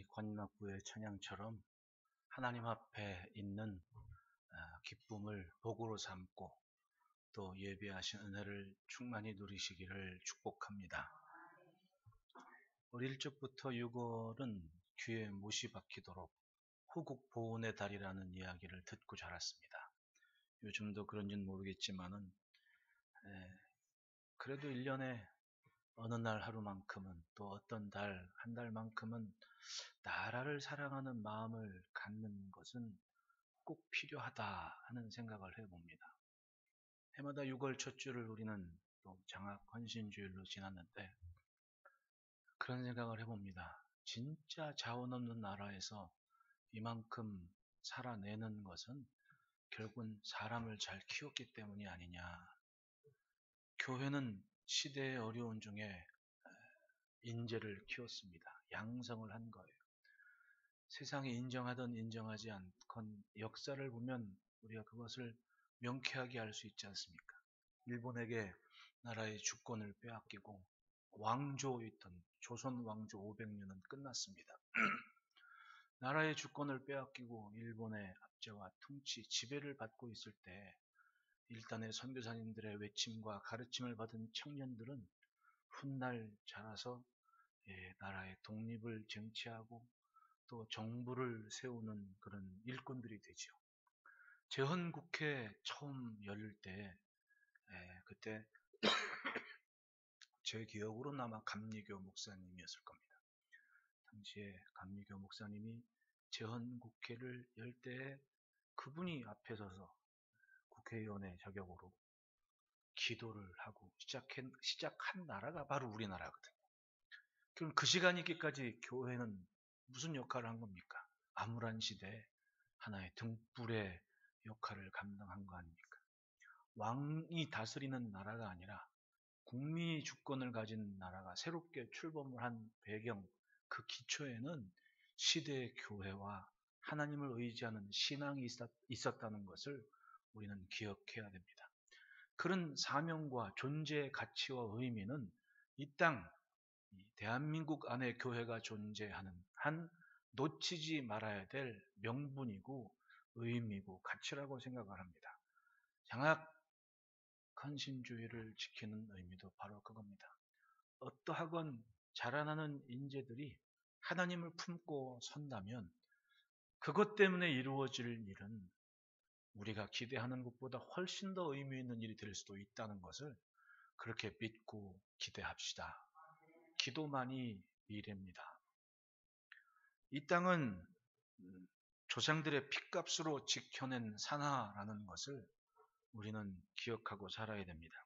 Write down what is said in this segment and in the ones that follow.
이 권락부의 찬양처럼 하나님 앞에 있는 기쁨을 복으로 삼고 또 예비하신 은혜를 충만히 누리시기를 축복합니다. 어릴 적부터 6월은 귀에 못이 박히도록 후국 보온의 달이라는 이야기를 듣고 자랐습니다. 요즘도 그런지는 모르겠지만은 그래도 1년에 어느 날 하루만큼은 또 어떤 달, 한 달만큼은 나라를 사랑하는 마음을 갖는 것은 꼭 필요하다 하는 생각을 해봅니다. 해마다 6월 첫 주를 우리는 또 장학 헌신주일로 지났는데 그런 생각을 해봅니다. 진짜 자원 없는 나라에서 이만큼 살아내는 것은 결국은 사람을 잘 키웠기 때문이 아니냐. 교회는 시대의 어려운 중에 인재를 키웠습니다. 양성을 한 거예요. 세상이 인정하든 인정하지 않건 역사를 보면 우리가 그것을 명쾌하게 알 수 있지 않습니까? 일본에게 나라의 주권을 빼앗기고 왕조였던 조선 왕조 500년은 끝났습니다. 나라의 주권을 빼앗기고 일본의 압제와 통치, 지배를 받고 있을 때 일단의 선교사님들의 외침과 가르침을 받은 청년들은 훗날 자라서 나라의 독립을 쟁취하고 또 정부를 세우는 그런 일꾼들이 되죠. 제헌국회 처음 열릴 때 그때 제 기억으로는 아마 감리교 목사님이었을 겁니다. 당시에 감리교 목사님이 제헌국회를 열 때 그분이 앞에 서서 국회의원의 자격으로 기도를 하고 시작한 나라가 바로 우리나라거든요. 그럼 그 시간이기까지 교회는 무슨 역할을 한 겁니까? 암울한 시대에 하나의 등불의 역할을 감당한 거 아닙니까? 왕이 다스리는 나라가 아니라 국민이 주권을 가진 나라가 새롭게 출범을 한 배경, 그 기초에는 시대의 교회와 하나님을 의지하는 신앙이 있었다는 것을 우리는 기억해야 됩니다. 그런 사명과 존재의 가치와 의미는 이 땅, 대한민국 안에 교회가 존재하는 한 놓치지 말아야 될 명분이고 의미고 가치라고 생각을 합니다. 장학 헌신주의를 지키는 의미도 바로 그겁니다. 어떠하건 자라나는 인재들이 하나님을 품고 선다면 그것 때문에 이루어질 일은 우리가 기대하는 것보다 훨씬 더 의미 있는 일이 될 수도 있다는 것을 그렇게 믿고 기대합시다. 기도만이 미래입니다. 이 땅은 조상들의 핏값으로 지켜낸 산하라는 것을 우리는 기억하고 살아야 됩니다.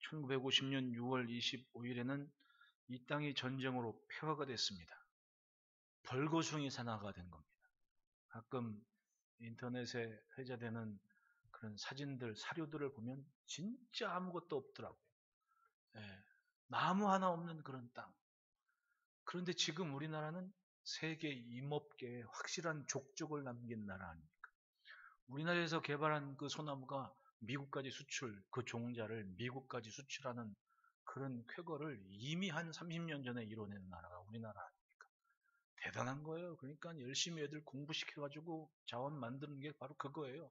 1950년 6월 25일에는 이 땅이 전쟁으로 폐허가 됐습니다. 벌거숭이 산하가 된 겁니다. 가끔 인터넷에 회자되는 그런 사진들, 사료들을 보면 진짜 아무것도 없더라고요. 나무 하나 없는 그런 땅. 그런데 지금 우리나라는 세계 임업계에 확실한 족적을 남긴 나라 아닙니까? 우리나라에서 개발한 그 소나무가 미국까지 수출, 그 종자를 미국까지 수출하는 그런 쾌거를 이미 한 30년 전에 이뤄낸 나라가 우리나라 아닙니까? 대단한 거예요. 그러니까 열심히 애들 공부시켜가지고 자원 만드는 게 바로 그거예요.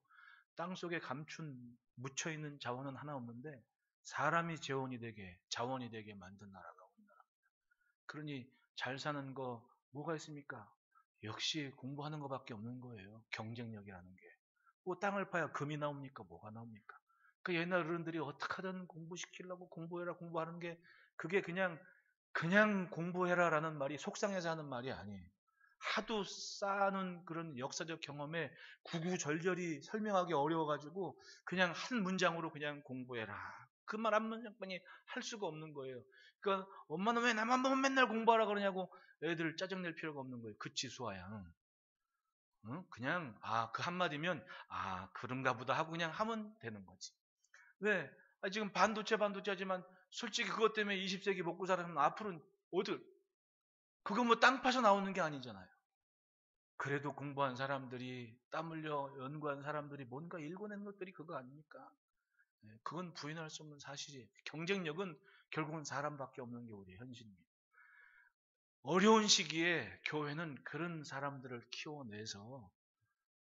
땅속에 감춘 묻혀있는 자원은 하나 없는데 사람이 자원이 되게 만든 나라가 우리나라입니다. 그러니 잘 사는 거 뭐가 있습니까? 역시 공부하는 것밖에 없는 거예요. 경쟁력이라는 게. 뭐 땅을 파야 금이 나옵니까? 뭐가 나옵니까? 그 옛날 어른들이 어떻게 하든 공부시키려고 공부해라 공부하는 게 그게 그냥 공부해라라는 말이 속상해서 하는 말이 아니에요. 하도 쌓아놓은 그런 역사적 경험에 구구절절히 설명하기 어려워가지고 그냥 한 문장으로 그냥 공부해라. 그 말 한 문장뿐이 할 수가 없는 거예요. 그러니까 엄마는 왜 나만 보면 맨날 공부하라 그러냐고 애들 짜증낼 필요가 없는 거예요. 그치 수아양. 응? 그냥 그 한마디면 그런가 보다 하고 그냥 하면 되는 거지. 왜? 지금 반도체지만 솔직히 그것 때문에 20세기 먹고 살아는 앞으로는 그거 뭐 땅 파서 나오는 게 아니잖아요. 그래도 공부한 사람들이 땀 흘려 연구한 사람들이 뭔가 읽어낸 것들이 그거 아닙니까? 그건 부인할 수 없는 사실이에요. 경쟁력은 결국은 사람밖에 없는 게 우리의 현실입니다. 어려운 시기에 교회는 그런 사람들을 키워내서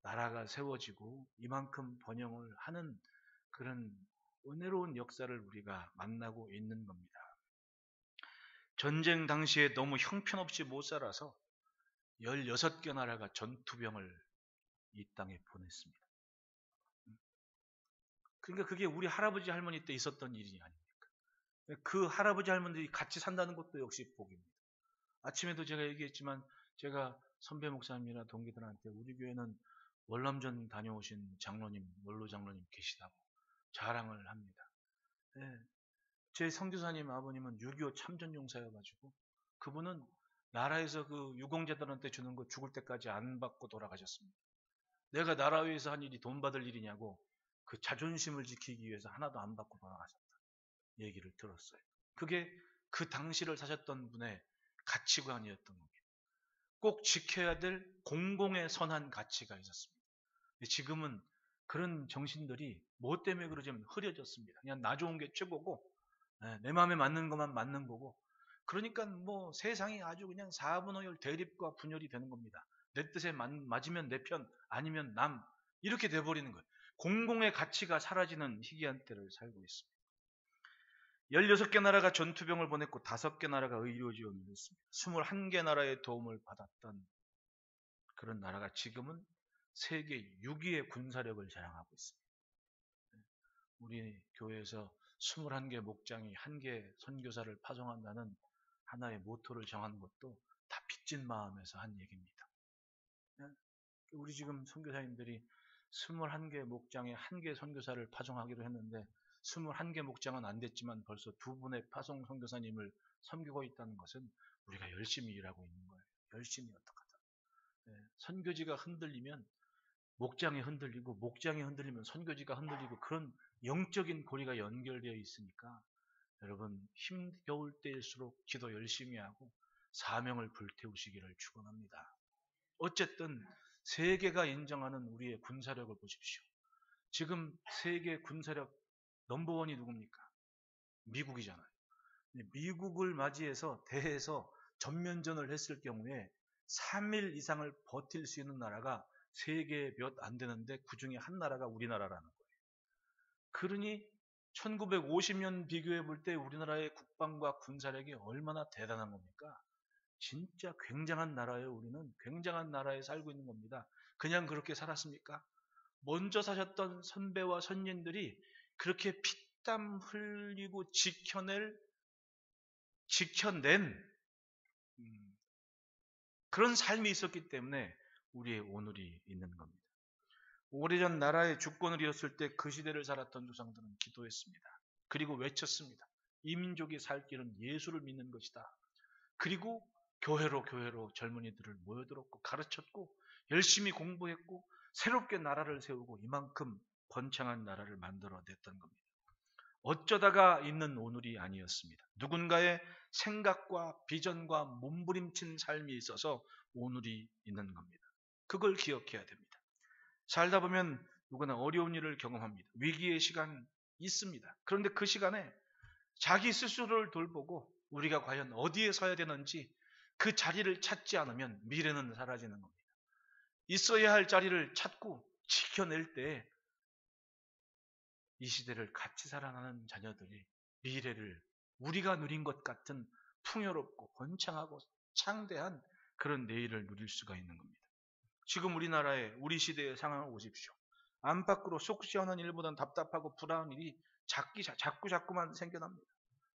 나라가 세워지고 이만큼 번영을 하는 그런 은혜로운 역사를 우리가 만나고 있는 겁니다. 전쟁 당시에 너무 형편없이 못 살아서 16개 나라가 전투병을 이 땅에 보냈습니다. 그러니까 그게 우리 할아버지 할머니 때 있었던 일이 아닙니까? 그 할아버지 할머니들이 같이 산다는 것도 역시 복입니다. 아침에도 제가 얘기했지만 제가 선배 목사님이나 동기들한테 우리 교회는 월남전 다녀오신 장로님, 원로 장로님 계시다고 자랑을 합니다. 네. 제 선교사님 아버님은 6.25 참전용사여가지고 그분은 나라에서 그 유공자들한테 주는 거 죽을 때까지 안 받고 돌아가셨습니다. 내가 나라 위해서 한 일이 돈 받을 일이냐고 그 자존심을 지키기 위해서 하나도 안 받고 돌아가셨다 얘기를 들었어요. 그게 그 당시를 사셨던 분의 가치관이었던 겁니다. 꼭 지켜야 될 공공의 선한 가치가 있었습니다. 지금은 그런 정신들이 뭐 때문에 그러냐면 흐려졌습니다. 그냥 나 좋은 게 최고고 내 마음에 맞는 것만 맞는 거고 그러니까 뭐 세상이 아주 그냥 사분오열 대립과 분열이 되는 겁니다. 내 뜻에 맞으면 내 편 아니면 남 이렇게 돼버리는 거예요. 공공의 가치가 사라지는 희귀한 때를 살고 있습니다. 16개 나라가 전투병을 보냈고 5개 나라가 의료 지원을 했습니다. 21개 나라의 도움을 받았던 그런 나라가 지금은 세계 6위의 군사력을 자랑하고 있습니다. 우리 교회에서 21개 목장이 1개 선교사를 파송한다는 하나의 모토를 정한 것도 다 빚진 마음에서 한 얘기입니다. 우리 지금 선교사님들이 21개 목장에 1개 선교사를 파송하기로 했는데 21개 목장은 안 됐지만 벌써 2분의 파송 선교사님을 섬기고 있다는 것은 우리가 열심히 일하고 있는 거예요. 열심히 어떡하다. 선교지가 흔들리면 목장이 흔들리고 목장이 흔들리면 선교지가 흔들리고 그런 영적인 고리가 연결되어 있으니까 여러분 힘겨울 때일수록 기도 열심히 하고 사명을 불태우시기를 축원합니다. 어쨌든 세계가 인정하는 우리의 군사력을 보십시오. 지금 세계 군사력 넘버원이 누굽니까? 미국이잖아요. 미국을 맞이해서 대해서 전면전을 했을 경우에 3일 이상을 버틸 수 있는 나라가 세계에 몇 안 되는데 그 중에 한 나라가 우리나라라는 거예요. 그러니 1950년 비교해 볼 때 우리나라의 국방과 군사력이 얼마나 대단한 겁니까? 진짜 굉장한 나라예요. 우리는 굉장한 나라에 살고 있는 겁니다. 그냥 그렇게 살았습니까? 먼저 사셨던 선배와 선님들이 그렇게 피땀 흘리고 지켜낸 그런 삶이 있었기 때문에 우리의 오늘이 있는 겁니다. 오래전 나라의 주권을 이었을 때 그 시대를 살았던 조상들은 기도했습니다. 그리고 외쳤습니다. 이 민족이 살 길은 예수를 믿는 것이다. 그리고 교회로 젊은이들을 모여들었고 가르쳤고 열심히 공부했고 새롭게 나라를 세우고 이만큼 번창한 나라를 만들어냈던 겁니다. 어쩌다가 있는 오늘이 아니었습니다. 누군가의 생각과 비전과 몸부림친 삶이 있어서 오늘이 있는 겁니다. 그걸 기억해야 됩니다. 살다 보면 누구나 어려운 일을 경험합니다. 위기의 시간 있습니다. 그런데 그 시간에 자기 스스로를 돌보고 우리가 과연 어디에 서야 되는지 그 자리를 찾지 않으면 미래는 사라지는 겁니다. 있어야 할 자리를 찾고 지켜낼 때 이 시대를 같이 살아가는 자녀들이 미래를 우리가 누린 것 같은 풍요롭고 번창하고 창대한 그런 내일을 누릴 수가 있는 겁니다. 지금 우리나라의 우리 시대의 상황을 보십시오. 안팎으로 속 시원한 일보다는 답답하고 불안한 일이 자꾸만 생겨납니다.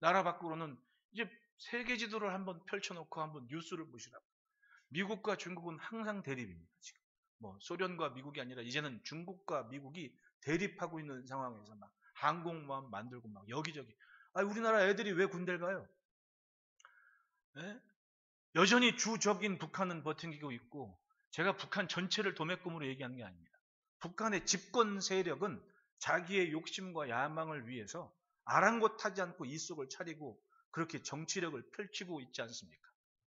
나라 밖으로는 이제 세계 지도를 한번 펼쳐놓고 한번 뉴스를 보시라고. 미국과 중국은 항상 대립입니다. 지금 뭐 소련과 미국이 아니라 이제는 중국과 미국이 대립하고 있는 상황에서 막 항공모함 만들고 막 여기저기. 우리나라 애들이 왜 군대를 가요? 에? 여전히 주적인 북한은 버티고 있고 제가 북한 전체를 도매금으로 얘기하는 게 아닙니다. 북한의 집권 세력은 자기의 욕심과 야망을 위해서 아랑곳하지 않고 이속을 차리고 그렇게 정치력을 펼치고 있지 않습니까?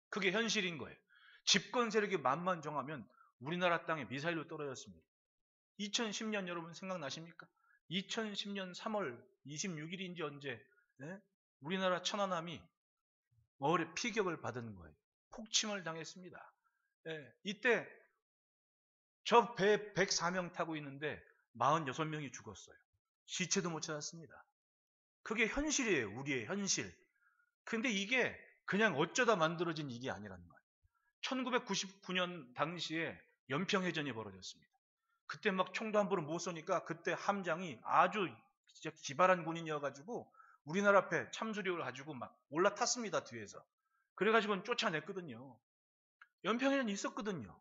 그게 현실인 거예요. 집권 세력이 마음만 정하면 우리나라 땅에 미사일로 떨어졌습니다. 2010년 여러분 생각나십니까? 2010년 3월 26일인지 언제 우리나라 천안함이 어뢰 피격을 받은 거예요. 폭침을 당했습니다. 예, 이때 저 배 104명 타고 있는데 46명이 죽었어요. 시체도 못 찾았습니다. 그게 현실이에요. 우리의 현실. 근데 이게 그냥 어쩌다 만들어진 일이 아니라는 거예요. 1999년 당시에 연평해전이 벌어졌습니다. 그때 막 총도 함부로 못 쏘니까 그때 함장이 아주 진짜 기발한 군인이어가지고 우리나라 앞에 참수력을 가지고 막 올라탔습니다. 뒤에서. 그래가지고 쫓아냈거든요. 연평해전이 있었거든요.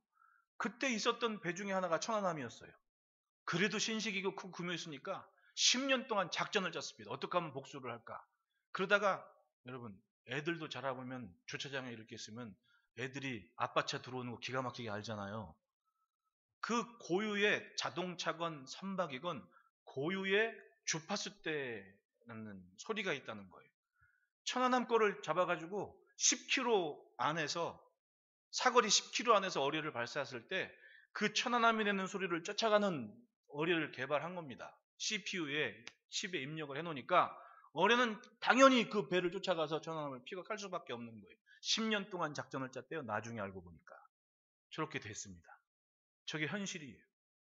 그때 있었던 배 중에 하나가 천안함이었어요. 그래도 신식이고 큰 구매였으니까 10년 동안 작전을 짰습니다. 어떻게 하면 복수를 할까? 그러다가 여러분 애들도 자라보면 주차장에 이렇게 있으면 애들이 아빠 차 들어오는 거 기가 막히게 알잖아요. 그 고유의 자동차건 선박이건 고유의 주파수 때 나는 소리가 있다는 거예요. 천안함 거를 잡아가지고 10km 안에서 사거리 10km 안에서 어뢰를 발사했을 때 그 천안함이 내는 소리를 쫓아가는 어뢰를 개발한 겁니다. CPU에 칩에 입력을 해놓으니까 어뢰는 당연히 그 배를 쫓아가서 천안함을 피격할 수밖에 없는 거예요. 10년 동안 작전을 짰대요. 나중에 알고 보니까 저렇게 됐습니다. 저게 현실이에요.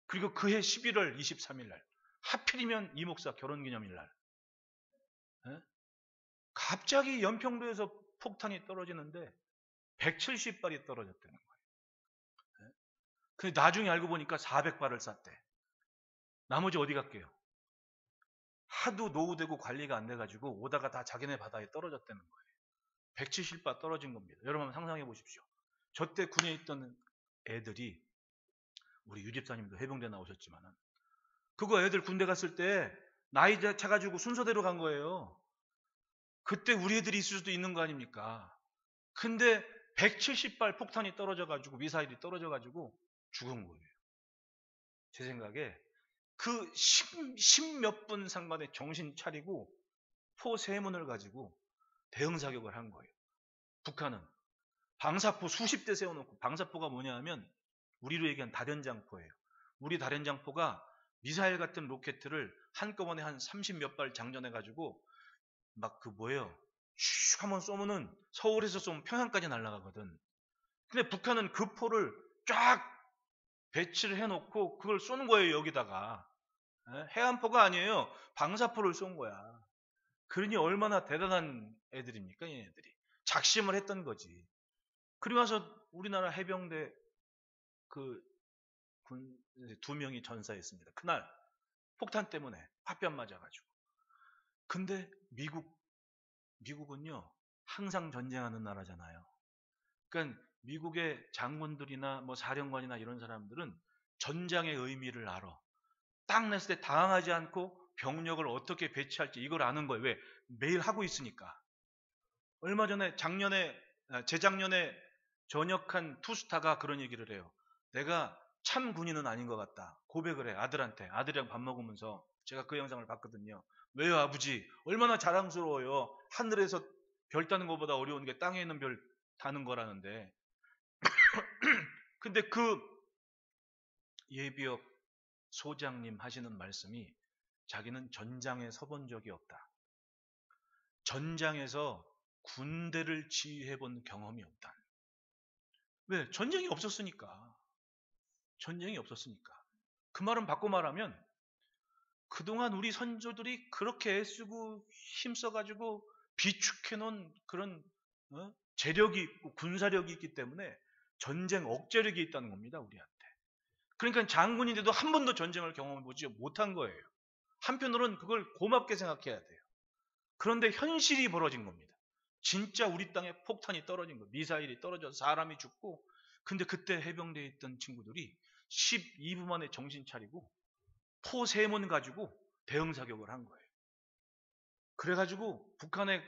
그리고 그해 11월 23일 날 하필이면 이 목사 결혼기념일 날 갑자기 연평도에서 폭탄이 떨어지는데 170발이 떨어졌다는 거예요. 근데 나중에 알고 보니까 400발을 쐈대. 나머지 어디 갈게요? 하도 노후되고 관리가 안 돼가지고 오다가 다 자기네 바다에 떨어졌다는 거예요. 170발 떨어진 겁니다. 여러분 한번 상상해 보십시오. 저 때 군에 있던 애들이 우리 유집사님도 해병대 나오셨지만은 그거 애들 군대 갔을 때 나이 차가지고 순서대로 간 거예요. 그때 우리 애들이 있을 수도 있는 거 아닙니까? 근데 170발 폭탄이 떨어져가지고 미사일이 떨어져가지고 죽은 거예요. 제 생각에 그 10몇 분 상관에 정신 차리고 포 3문을 가지고 대응 사격을 한 거예요. 북한은 방사포 수십 대 세워놓고, 방사포가 뭐냐 하면 우리로 얘기한 다련장포예요. 우리 다련장포가 미사일 같은 로켓을 한꺼번에 한 30몇 발 장전해가지고 막 그 뭐예요? 슉 한번 쏘면은 서울에서 쏘면 평양까지 날아가거든. 근데 북한은 그 포를 쫙 배치를 해놓고 그걸 쏘는 거예요. 여기다가. 해안포가 아니에요. 방사포를 쏜 거야. 그러니 얼마나 대단한 애들입니까? 얘네들이. 작심을 했던 거지. 그리고 나서 우리나라 해병대 그 군 2명이 전사했습니다. 그날 폭탄 때문에 화병 맞아가지고. 근데 미국은요 항상 전쟁하는 나라잖아요. 그러니까 미국의 장군들이나 뭐 사령관이나 이런 사람들은 전장의 의미를 알아. 딱 냈을 때 당황하지 않고 병력을 어떻게 배치할지 이걸 아는 거예요. 왜? 매일 하고 있으니까. 얼마 전에 재작년에 전역한 투스타가 그런 얘기를 해요. 내가 참 군인은 아닌 것 같다. 고백을 해. 아들한테. 아들이랑 밥 먹으면서 제가 그 영상을 봤거든요. 왜요 아버지? 얼마나 자랑스러워요. 하늘에서 별 따는 것보다 어려운 게 땅에 있는 별 다는 거라는데. 근데 그 예비역 소장님 하시는 말씀이 자기는 전장에 서본 적이 없다. 전장에서 군대를 지휘해 본 경험이 없다. 왜? 전쟁이 없었으니까. 전쟁이 없었으니까. 그 말은 바꿔 말하면 그동안 우리 선조들이 그렇게 애쓰고 힘써가지고 비축해 놓은 그런 재력이 있고 군사력이 있기 때문에 전쟁 억제력이 있다는 겁니다. 우리한테. 그러니까 장군인데도 한 번도 전쟁을 경험해보지 못한 거예요. 한편으로는 그걸 고맙게 생각해야 돼요. 그런데 현실이 벌어진 겁니다. 진짜 우리 땅에 폭탄이 떨어진 거예요. 미사일이 떨어져서 사람이 죽고. 근데 그때 해병대에 있던 친구들이 12분 만에 정신 차리고 포 3문 가지고 대응 사격을 한 거예요. 그래가지고 북한의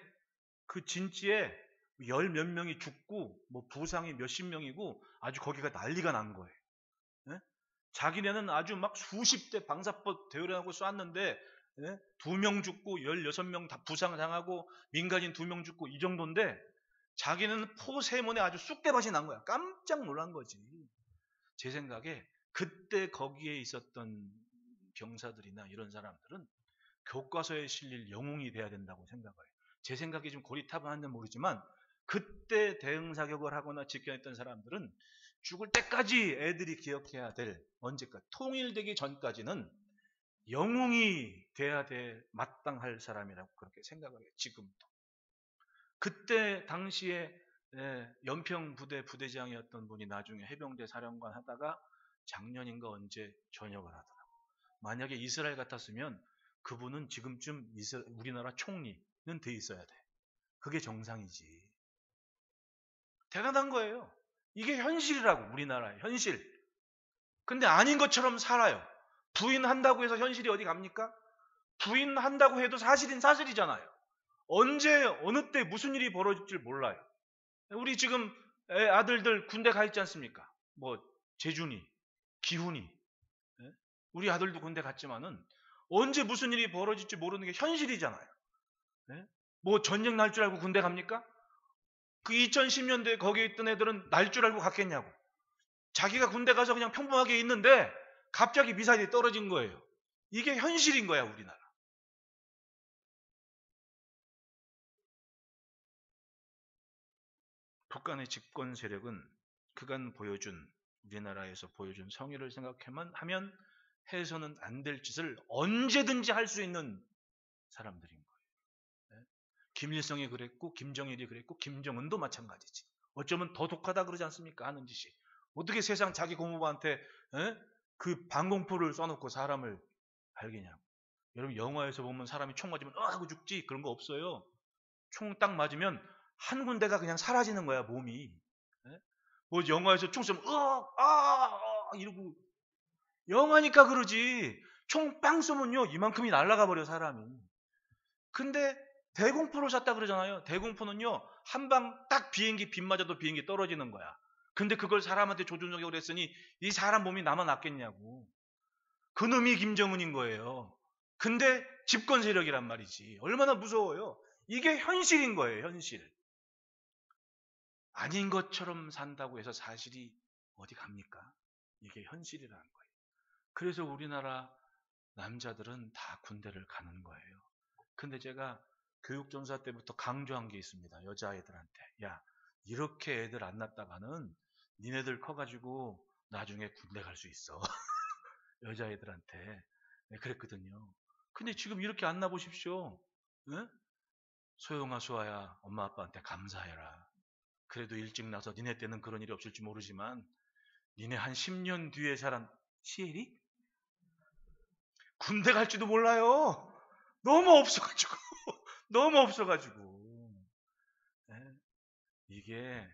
그 진지에 열 몇 명이 죽고 뭐 부상이 몇십 명이고 아주 거기가 난리가 난 거예요. 네? 자기네는 아주 막 수십 대 방사포 대열하고 쐈는데 2명 죽고 16명 다 부상당하고 민간인 2명 죽고 이 정도인데 자기는 포 3문에 아주 쑥대밭이 난 거야. 깜짝 놀란 거지. 제 생각에 그때 거기에 있었던 병사들이나 이런 사람들은 교과서에 실릴 영웅이 돼야 된다고 생각해요. 제 생각이 좀 고리타분한지 모르지만 그때 대응 사격을 하거나 지켜냈던 사람들은 죽을 때까지 애들이 기억해야 될, 언제까지? 통일되기 전까지는 영웅이 돼야 돼 마땅할 사람이라고 그렇게 생각을 해요. 지금도. 그때 당시에 연평 부대 부대장이었던 분이 나중에 해병대 사령관 하다가 작년인가 언제 전역을 하더라고요. 만약에 이스라엘 같았으면 그분은 지금쯤 우리나라 총리는 돼 있어야 돼. 그게 정상이지. 대단한 거예요. 이게 현실이라고, 우리나라의 현실. 근데 아닌 것처럼 살아요. 부인한다고 해서 현실이 어디 갑니까? 부인한다고 해도 사실인 사실이잖아요. 언제 어느 때 무슨 일이 벌어질지 몰라요. 우리 지금 아들들 군대 가 있지 않습니까? 뭐 재준이, 기훈이, 우리 아들도 군대 갔지만은 언제 무슨 일이 벌어질지 모르는 게 현실이잖아요. 뭐 전쟁 날 줄 알고 군대 갑니까? 그 2010년대에 거기에 있던 애들은 날 줄 알고 갔겠냐고. 자기가 군대 가서 그냥 평범하게 있는데 갑자기 미사일이 떨어진 거예요. 이게 현실인 거야, 우리나라. 북한의 집권 세력은 그간 보여준, 우리나라에서 보여준 성의를 생각하면 하면 해서는 안 될 짓을 언제든지 할 수 있는 사람들인 거예요. 김일성이 그랬고 김정일이 그랬고 김정은도 마찬가지지. 어쩌면 더 독하다 그러지 않습니까? 하는 짓이. 어떻게 세상 자기 고모부한테 그 방공포를 쏴놓고 사람을 발기냐고. 여러분 영화에서 보면 사람이 총 맞으면 하고 죽지, 그런 거 없어요. 총 딱 맞으면 한 군데가 그냥 사라지는 거야, 몸이. 뭐 영화에서 총 쏘면 이러고, 영화니까 그러지. 총 빵 쏘면요 이만큼이 날아가 버려, 사람이. 근데 대공포를 쐈다 그러잖아요. 대공포는요 한 방 딱 비행기 빗 맞아도 비행기 떨어지는 거야. 근데 그걸 사람한테 조준적으로 했으니 이 사람 몸이 남아났겠냐고. 그놈이 김정은인 거예요. 근데 집권 세력이란 말이지. 얼마나 무서워요. 이게 현실인 거예요, 현실. 아닌 것처럼 산다고 해서 사실이 어디 갑니까? 이게 현실이라는 거예요. 그래서 우리나라 남자들은 다 군대를 가는 거예요. 근데 제가 교육전사 때부터 강조한 게 있습니다. 여자애들한테. 야, 이렇게 애들 안 낳다가는 니네들 커가지고 나중에 군대 갈 수 있어. 여자애들한테. 네, 그랬거든요. 근데 지금 이렇게 안 낳아보십시오. 네? 소영아, 수아야, 엄마 아빠한테 감사해라. 그래도 일찍 나서 니네 때는 그런 일이 없을지 모르지만 니네 한 10년 뒤에 자란 시엘이? 군대 갈지도 몰라요. 너무 없어가지고. 너무 없어가지고. 네? 이게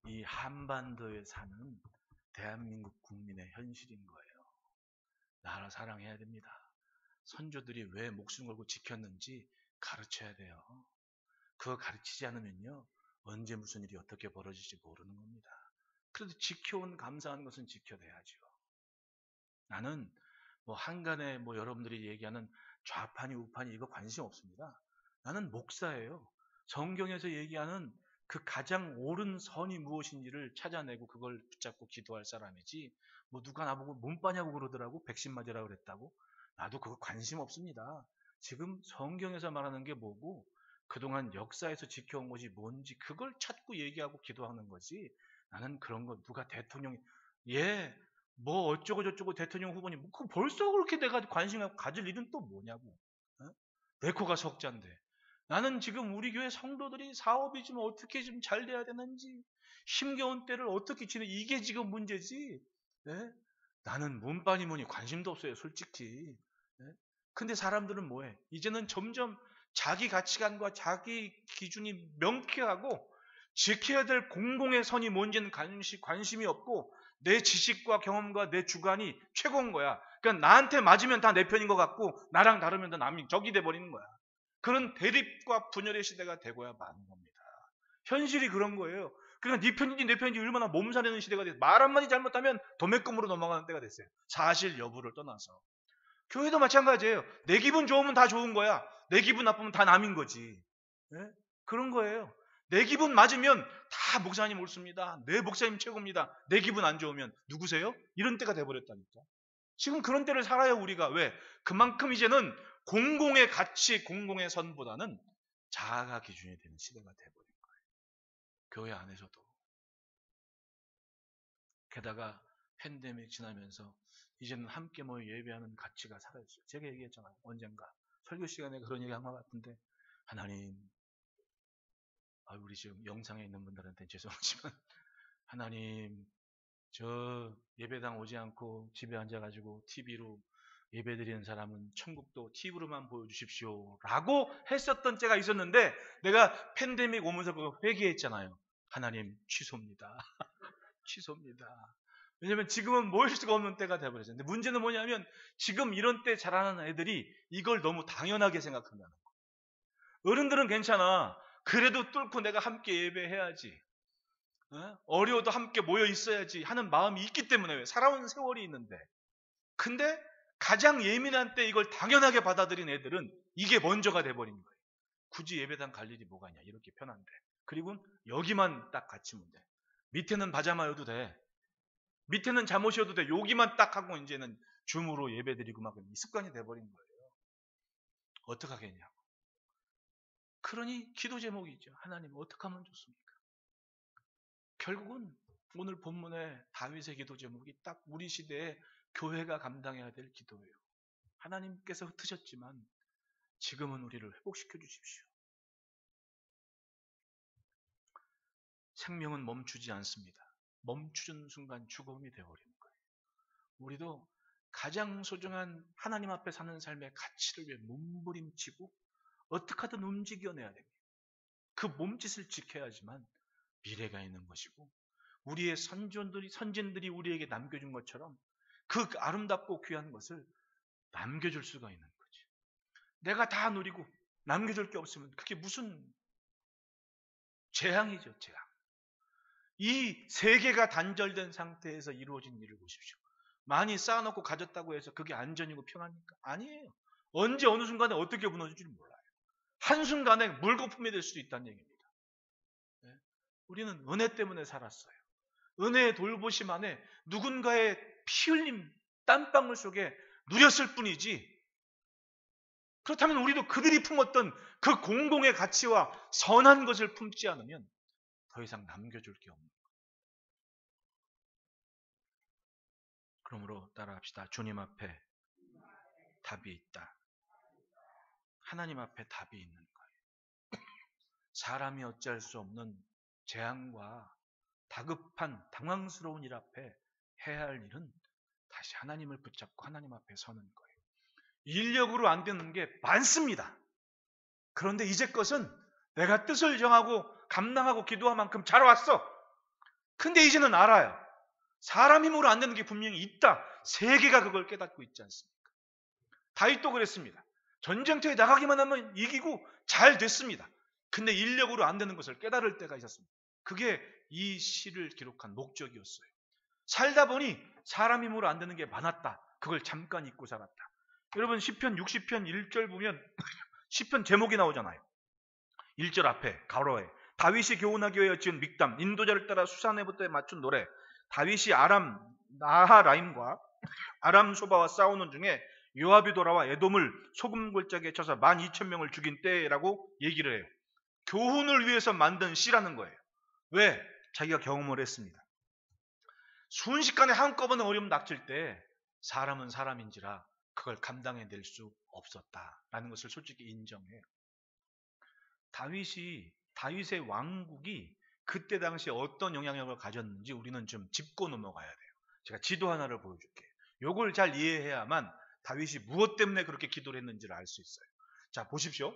이 한반도에 사는 대한민국 국민의 현실인 거예요. 나라 사랑해야 됩니다. 선조들이 왜 목숨 걸고 지켰는지 가르쳐야 돼요. 그거 가르치지 않으면요 언제 무슨 일이 어떻게 벌어질지 모르는 겁니다. 그래도 지켜온 감사하는 것은 지켜내야죠. 나는 뭐 한간에 뭐 여러분들이 얘기하는 좌판이 우판이 이거 관심 없습니다. 나는 목사예요. 성경에서 얘기하는 그 가장 옳은 선이 무엇인지를 찾아내고 그걸 붙잡고 기도할 사람이지, 뭐 누가 나보고 몸빠냐고 그러더라고. 백신 맞으라고 그랬다고. 나도 그거 관심 없습니다. 지금 성경에서 말하는 게 뭐고 그동안 역사에서 지켜온 것이 뭔지 그걸 찾고 얘기하고 기도하는 거지. 나는 그런 거 누가 대통령이 뭐 어쩌고 저쩌고 대통령 후보니 뭐 그 벌써 그렇게 내가 관심 가질 일은 또 뭐냐고. 내 코가 석자인데. 나는 지금 우리 교회 성도들이 사업이 좀 어떻게 좀 잘 돼야 되는지, 힘겨운 때를 어떻게 지내, 이게 지금 문제지. 나는 문반이 뭐니 관심도 없어요, 솔직히. 근데 사람들은 뭐해? 이제는 점점 자기 가치관과 자기 기준이 명쾌하고 지켜야 될 공공의 선이 뭔지는 관심이 없고 내 지식과 경험과 내 주관이 최고인 거야. 그러니까 나한테 맞으면 다 내 편인 것 같고 나랑 다르면 다 남이 적이 돼버리는 거야. 그런 대립과 분열의 시대가 되고야 마는 겁니다. 현실이 그런 거예요. 그러니까 네 편인지 내 편인지 얼마나 몸살내는 시대가 됐어요. 말 한마디 잘못하면 도매금으로 넘어가는 때가 됐어요. 사실 여부를 떠나서. 교회도 마찬가지예요. 내 기분 좋으면 다 좋은 거야. 내 기분 나쁘면 다 남인 거지. 그런 거예요. 내 기분 맞으면 다 목사님 옳습니다. 내 목사님 최고입니다. 내 기분 안 좋으면 누구세요? 이런 때가 돼버렸다니까. 지금 그런 때를 살아요, 우리가. 왜? 그만큼 이제는 공공의 가치, 공공의 선보다는 자아가 기준이 되는 시대가 돼버린 거예요. 교회 안에서도. 게다가 팬데믹 지나면서 이제는 함께 모여 예배하는 가치가 사라졌어요. 제가 얘기했잖아요. 언젠가 설교 시간에 그런 얘기 한 것 같은데, 하나님, 우리 지금 영상에 있는 분들한테 죄송하지만 하나님, 저 예배당 오지 않고 집에 앉아가지고 TV로 예배드리는 사람은 천국도 TV로만 보여주십시오 라고 했었던 때가 있었는데, 내가 팬데믹 오면서 그거 회개했잖아요. 하나님, 취소입니다. 취소입니다. 왜냐면 지금은 모일 수가 없는 때가 되어버렸어요. 근데 문제는 뭐냐면 지금 이런 때 자라는 애들이 이걸 너무 당연하게 생각한다는 거예요. 어른들은 괜찮아. 그래도 뚫고 내가 함께 예배해야지. 어려워도 함께 모여 있어야지 하는 마음이 있기 때문에, 왜? 살아온 세월이 있는데. 근데 가장 예민한 때 이걸 당연하게 받아들인 애들은 이게 먼저가 돼버린 거예요. 굳이 예배당 갈 일이 뭐가 있냐, 이렇게 편한데. 그리고 여기만 딱 갖추면 돼. 밑에는 바자마여도 돼. 밑에는 잠옷이어도 돼. 여기만 딱 하고 이제는 줌으로 예배드리고 막 이 습관이 돼버린 거예요. 어떻게 하겠냐고. 그러니 기도 제목이죠. 하나님, 어떻게 하면 좋습니까? 결국은 오늘 본문의 다윗의 기도 제목이 딱 우리 시대에 교회가 감당해야 될 기도예요. 하나님께서 흩으셨지만 지금은 우리를 회복시켜 주십시오. 생명은 멈추지 않습니다. 멈추는 순간 죽음이 되어버리는 거예요. 우리도 가장 소중한 하나님 앞에 사는 삶의 가치를 위해 몸부림치고 어떻게 하든 움직여내야 됩니다. 그 몸짓을 지켜야지만 미래가 있는 것이고, 우리의 선진들이 우리에게 남겨준 것처럼 그 아름답고 귀한 것을 남겨줄 수가 있는 거지. 내가 다 누리고 남겨줄 게 없으면 그게 무슨 재앙이죠, 재앙. 이 세계가 단절된 상태에서 이루어진 일을 보십시오. 많이 쌓아놓고 가졌다고 해서 그게 안전이고 평안입니까? 아니에요. 언제 어느 순간에 어떻게 무너질지 몰라요. 한순간에 물거품이 될 수도 있다는 얘기입니다. 우리는 은혜 때문에 살았어요. 은혜의 돌보심 안에 누군가의 피 흘림, 땀방울 속에 누렸을 뿐이지, 그렇다면 우리도 그들이 품었던 그 공공의 가치와 선한 것을 품지 않으면 더 이상 남겨줄 게 없는 거예요. 그러므로 따라합시다. 주님 앞에 답이 있다. 하나님 앞에 답이 있는 거예요. 사람이 어찌할 수 없는 재앙과 다급한 당황스러운 일 앞에 해야 할 일은 다시 하나님을 붙잡고 하나님 앞에 서는 거예요. 인력으로 안 되는 게 많습니다. 그런데 이제껏은 내가 뜻을 정하고 감당하고 기도한 만큼 잘 왔어. 근데 이제는 알아요. 사람 힘으로 안 되는 게 분명히 있다. 세계가 그걸 깨닫고 있지 않습니까? 다윗도 그랬습니다. 전쟁터에 나가기만 하면 이기고 잘 됐습니다. 근데 인력으로 안 되는 것을 깨달을 때가 있었습니다. 그게 이 시를 기록한 목적이었어요. 살다 보니 사람 힘으로 안 되는 게 많았다. 그걸 잠깐 잊고 살았다. 여러분, 시편 60편 1절 보면 시편 제목이 나오잖아요. 1절 앞에 가로에 다윗이 교훈하기 위하여 지은 믹담, 인도자를 따라 수사네부터에 맞춘 노래. 다윗이 아람 나하라임과 아람 소바와 싸우는 중에 요압이 돌아와 에돔을 소금 골짜기에 쳐서 12,000명을 죽인 때라고 얘기를 해요. 교훈을 위해서 만든 시라는 거예요. 왜? 자기가 경험을 했습니다. 순식간에 한꺼번에 어려움 닥칠 때 사람은 사람인지라 그걸 감당해낼 수 없었다라는 것을 솔직히 인정해요. 다윗의 왕국이 그때 당시에 어떤 영향력을 가졌는지 우리는 좀 짚고 넘어가야 돼요. 제가 지도 하나를 보여줄게요. 이걸 잘 이해해야만 다윗이 무엇 때문에 그렇게 기도를 했는지를 알 수 있어요. 자, 보십시오.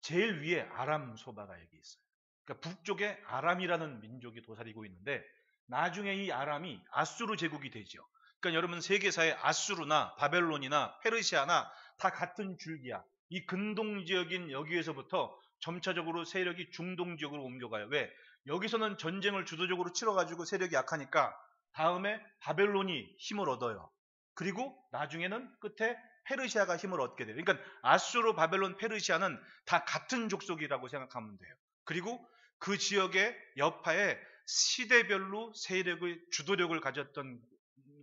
제일 위에 아람 소바가 여기 있어요. 그러니까 북쪽에 아람이라는 민족이 도사리고 있는데, 나중에 이 아람이 아수르 제국이 되죠. 그러니까 여러분, 세계사에 아수르나 바벨론이나 페르시아나 다 같은 줄기야. 이 근동 지역인 여기에서부터 점차적으로 세력이 중동 지역으로 옮겨가요. 왜? 여기서는 전쟁을 주도적으로 치러가지고 세력이 약하니까 다음에 바벨론이 힘을 얻어요. 그리고 나중에는 끝에 페르시아가 힘을 얻게 돼요. 그러니까 아수르, 바벨론, 페르시아는 다 같은 족속이라고 생각하면 돼요. 그리고 그 지역의 여파에 시대별로 세력의 주도력을 가졌던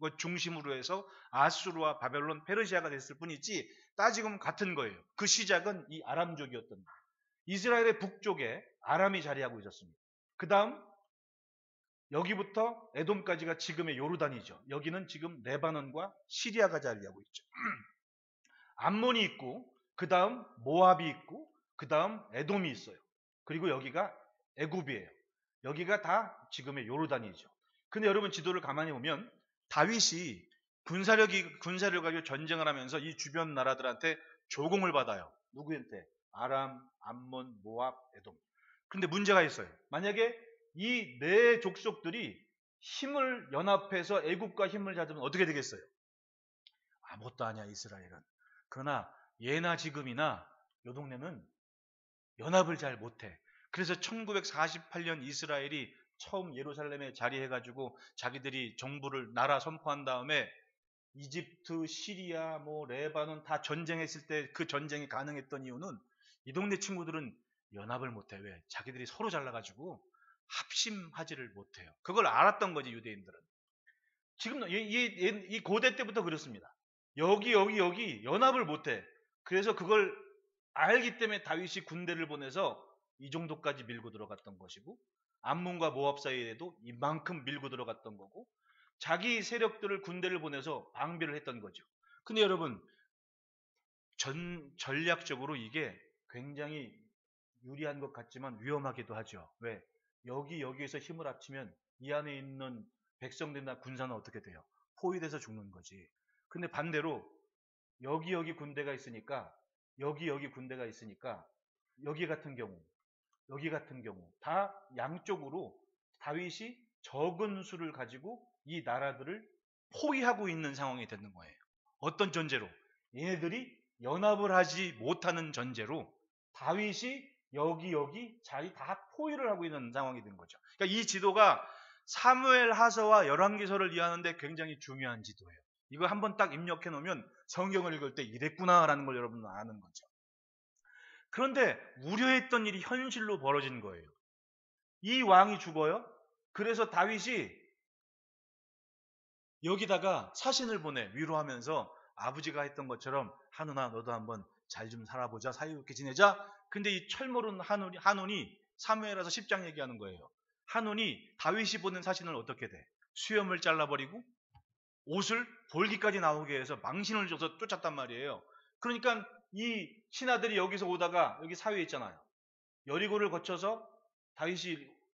것 중심으로 해서 아수르와 바벨론, 페르시아가 됐을 뿐이지 따지면 같은 거예요. 그 시작은 이 아람족이었던 거예요. 이스라엘의 북쪽에 아람이 자리하고 있었습니다. 그 다음 여기부터 에돔까지가 지금의 요르단이죠. 여기는 지금 레바논과 시리아가 자리하고 있죠. 암몬이 있고 그 다음 모압이 있고 그 다음 에돔이 있어요. 그리고 여기가 애굽이에요. 여기가 다 지금의 요르단이죠. 근데 여러분 지도를 가만히 보면 다윗이 군사력을 가지고 전쟁을 하면서 이 주변 나라들한테 조공을 받아요. 누구한테? 아람, 암몬, 모압, 에돔. 근데 문제가 있어요. 만약에 이 네 족속들이 힘을 연합해서 애굽과 힘을 잡으면 어떻게 되겠어요? 아무것도 아니야 이스라엘은. 그러나 예나 지금이나 요 동네는 연합을 잘 못해. 그래서 1948년 이스라엘이 처음 예루살렘에 자리해가지고 자기들이 정부를 나라 선포한 다음에 이집트, 시리아, 레바논 다 전쟁했을 때 그 전쟁이 가능했던 이유는 이 동네 친구들은 연합을 못해. 왜? 자기들이 서로 잘라가지고 합심하지를 못해요. 그걸 알았던 거지 유대인들은. 지금 이 고대 때부터 그렇습니다. 여기 연합을 못해. 그래서 그걸 알기 때문에 다윗이 군대를 보내서 이 정도까지 밀고 들어갔던 것이고 암몬과 모압 사이에도 이만큼 밀고 들어갔던 거고 자기 세력들을 군대를 보내서 방비를 했던 거죠. 근데 여러분 전략적으로 이게 굉장히 유리한 것 같지만 위험하기도 하죠. 왜? 여기에서 힘을 합치면 이 안에 있는 백성들이나 군사는 어떻게 돼요? 포위돼서 죽는 거지. 근데 반대로 여기 군대가 있으니까 여기 군대가 있으니까 여기 같은 경우 다 양쪽으로 다윗이 적은 수를 가지고 이 나라들을 포위하고 있는 상황이 되는 거예요. 어떤 전제로? 얘네들이 연합을 하지 못하는 전제로 다윗이 여기 자기 다 포위를 하고 있는 상황이 된 거죠. 그러니까 이 지도가 사무엘 하서와 열왕기서를 이해하는데 굉장히 중요한 지도예요. 이거 한번 딱 입력해 놓으면 성경을 읽을 때 이랬구나라는 걸 여러분은 아는 거죠. 그런데 우려했던 일이 현실로 벌어진 거예요. 이 왕이 죽어요. 그래서 다윗이 여기다가 사신을 보내 위로하면서 아버지가 했던 것처럼 한우나 너도 한번 잘 좀 살아보자. 사이좋게 지내자. 근데 이 철모른 한운이 사무엘하서 10장 얘기하는 거예요. 한운이 다윗이 보낸 사신을 어떻게 돼? 수염을 잘라버리고 옷을 볼기까지 나오게 해서 망신을 줘서 쫓았단 말이에요. 그러니까 이 신하들이 여기서 오다가 여기 사위에 있잖아요. 여리고를 거쳐서 다윗이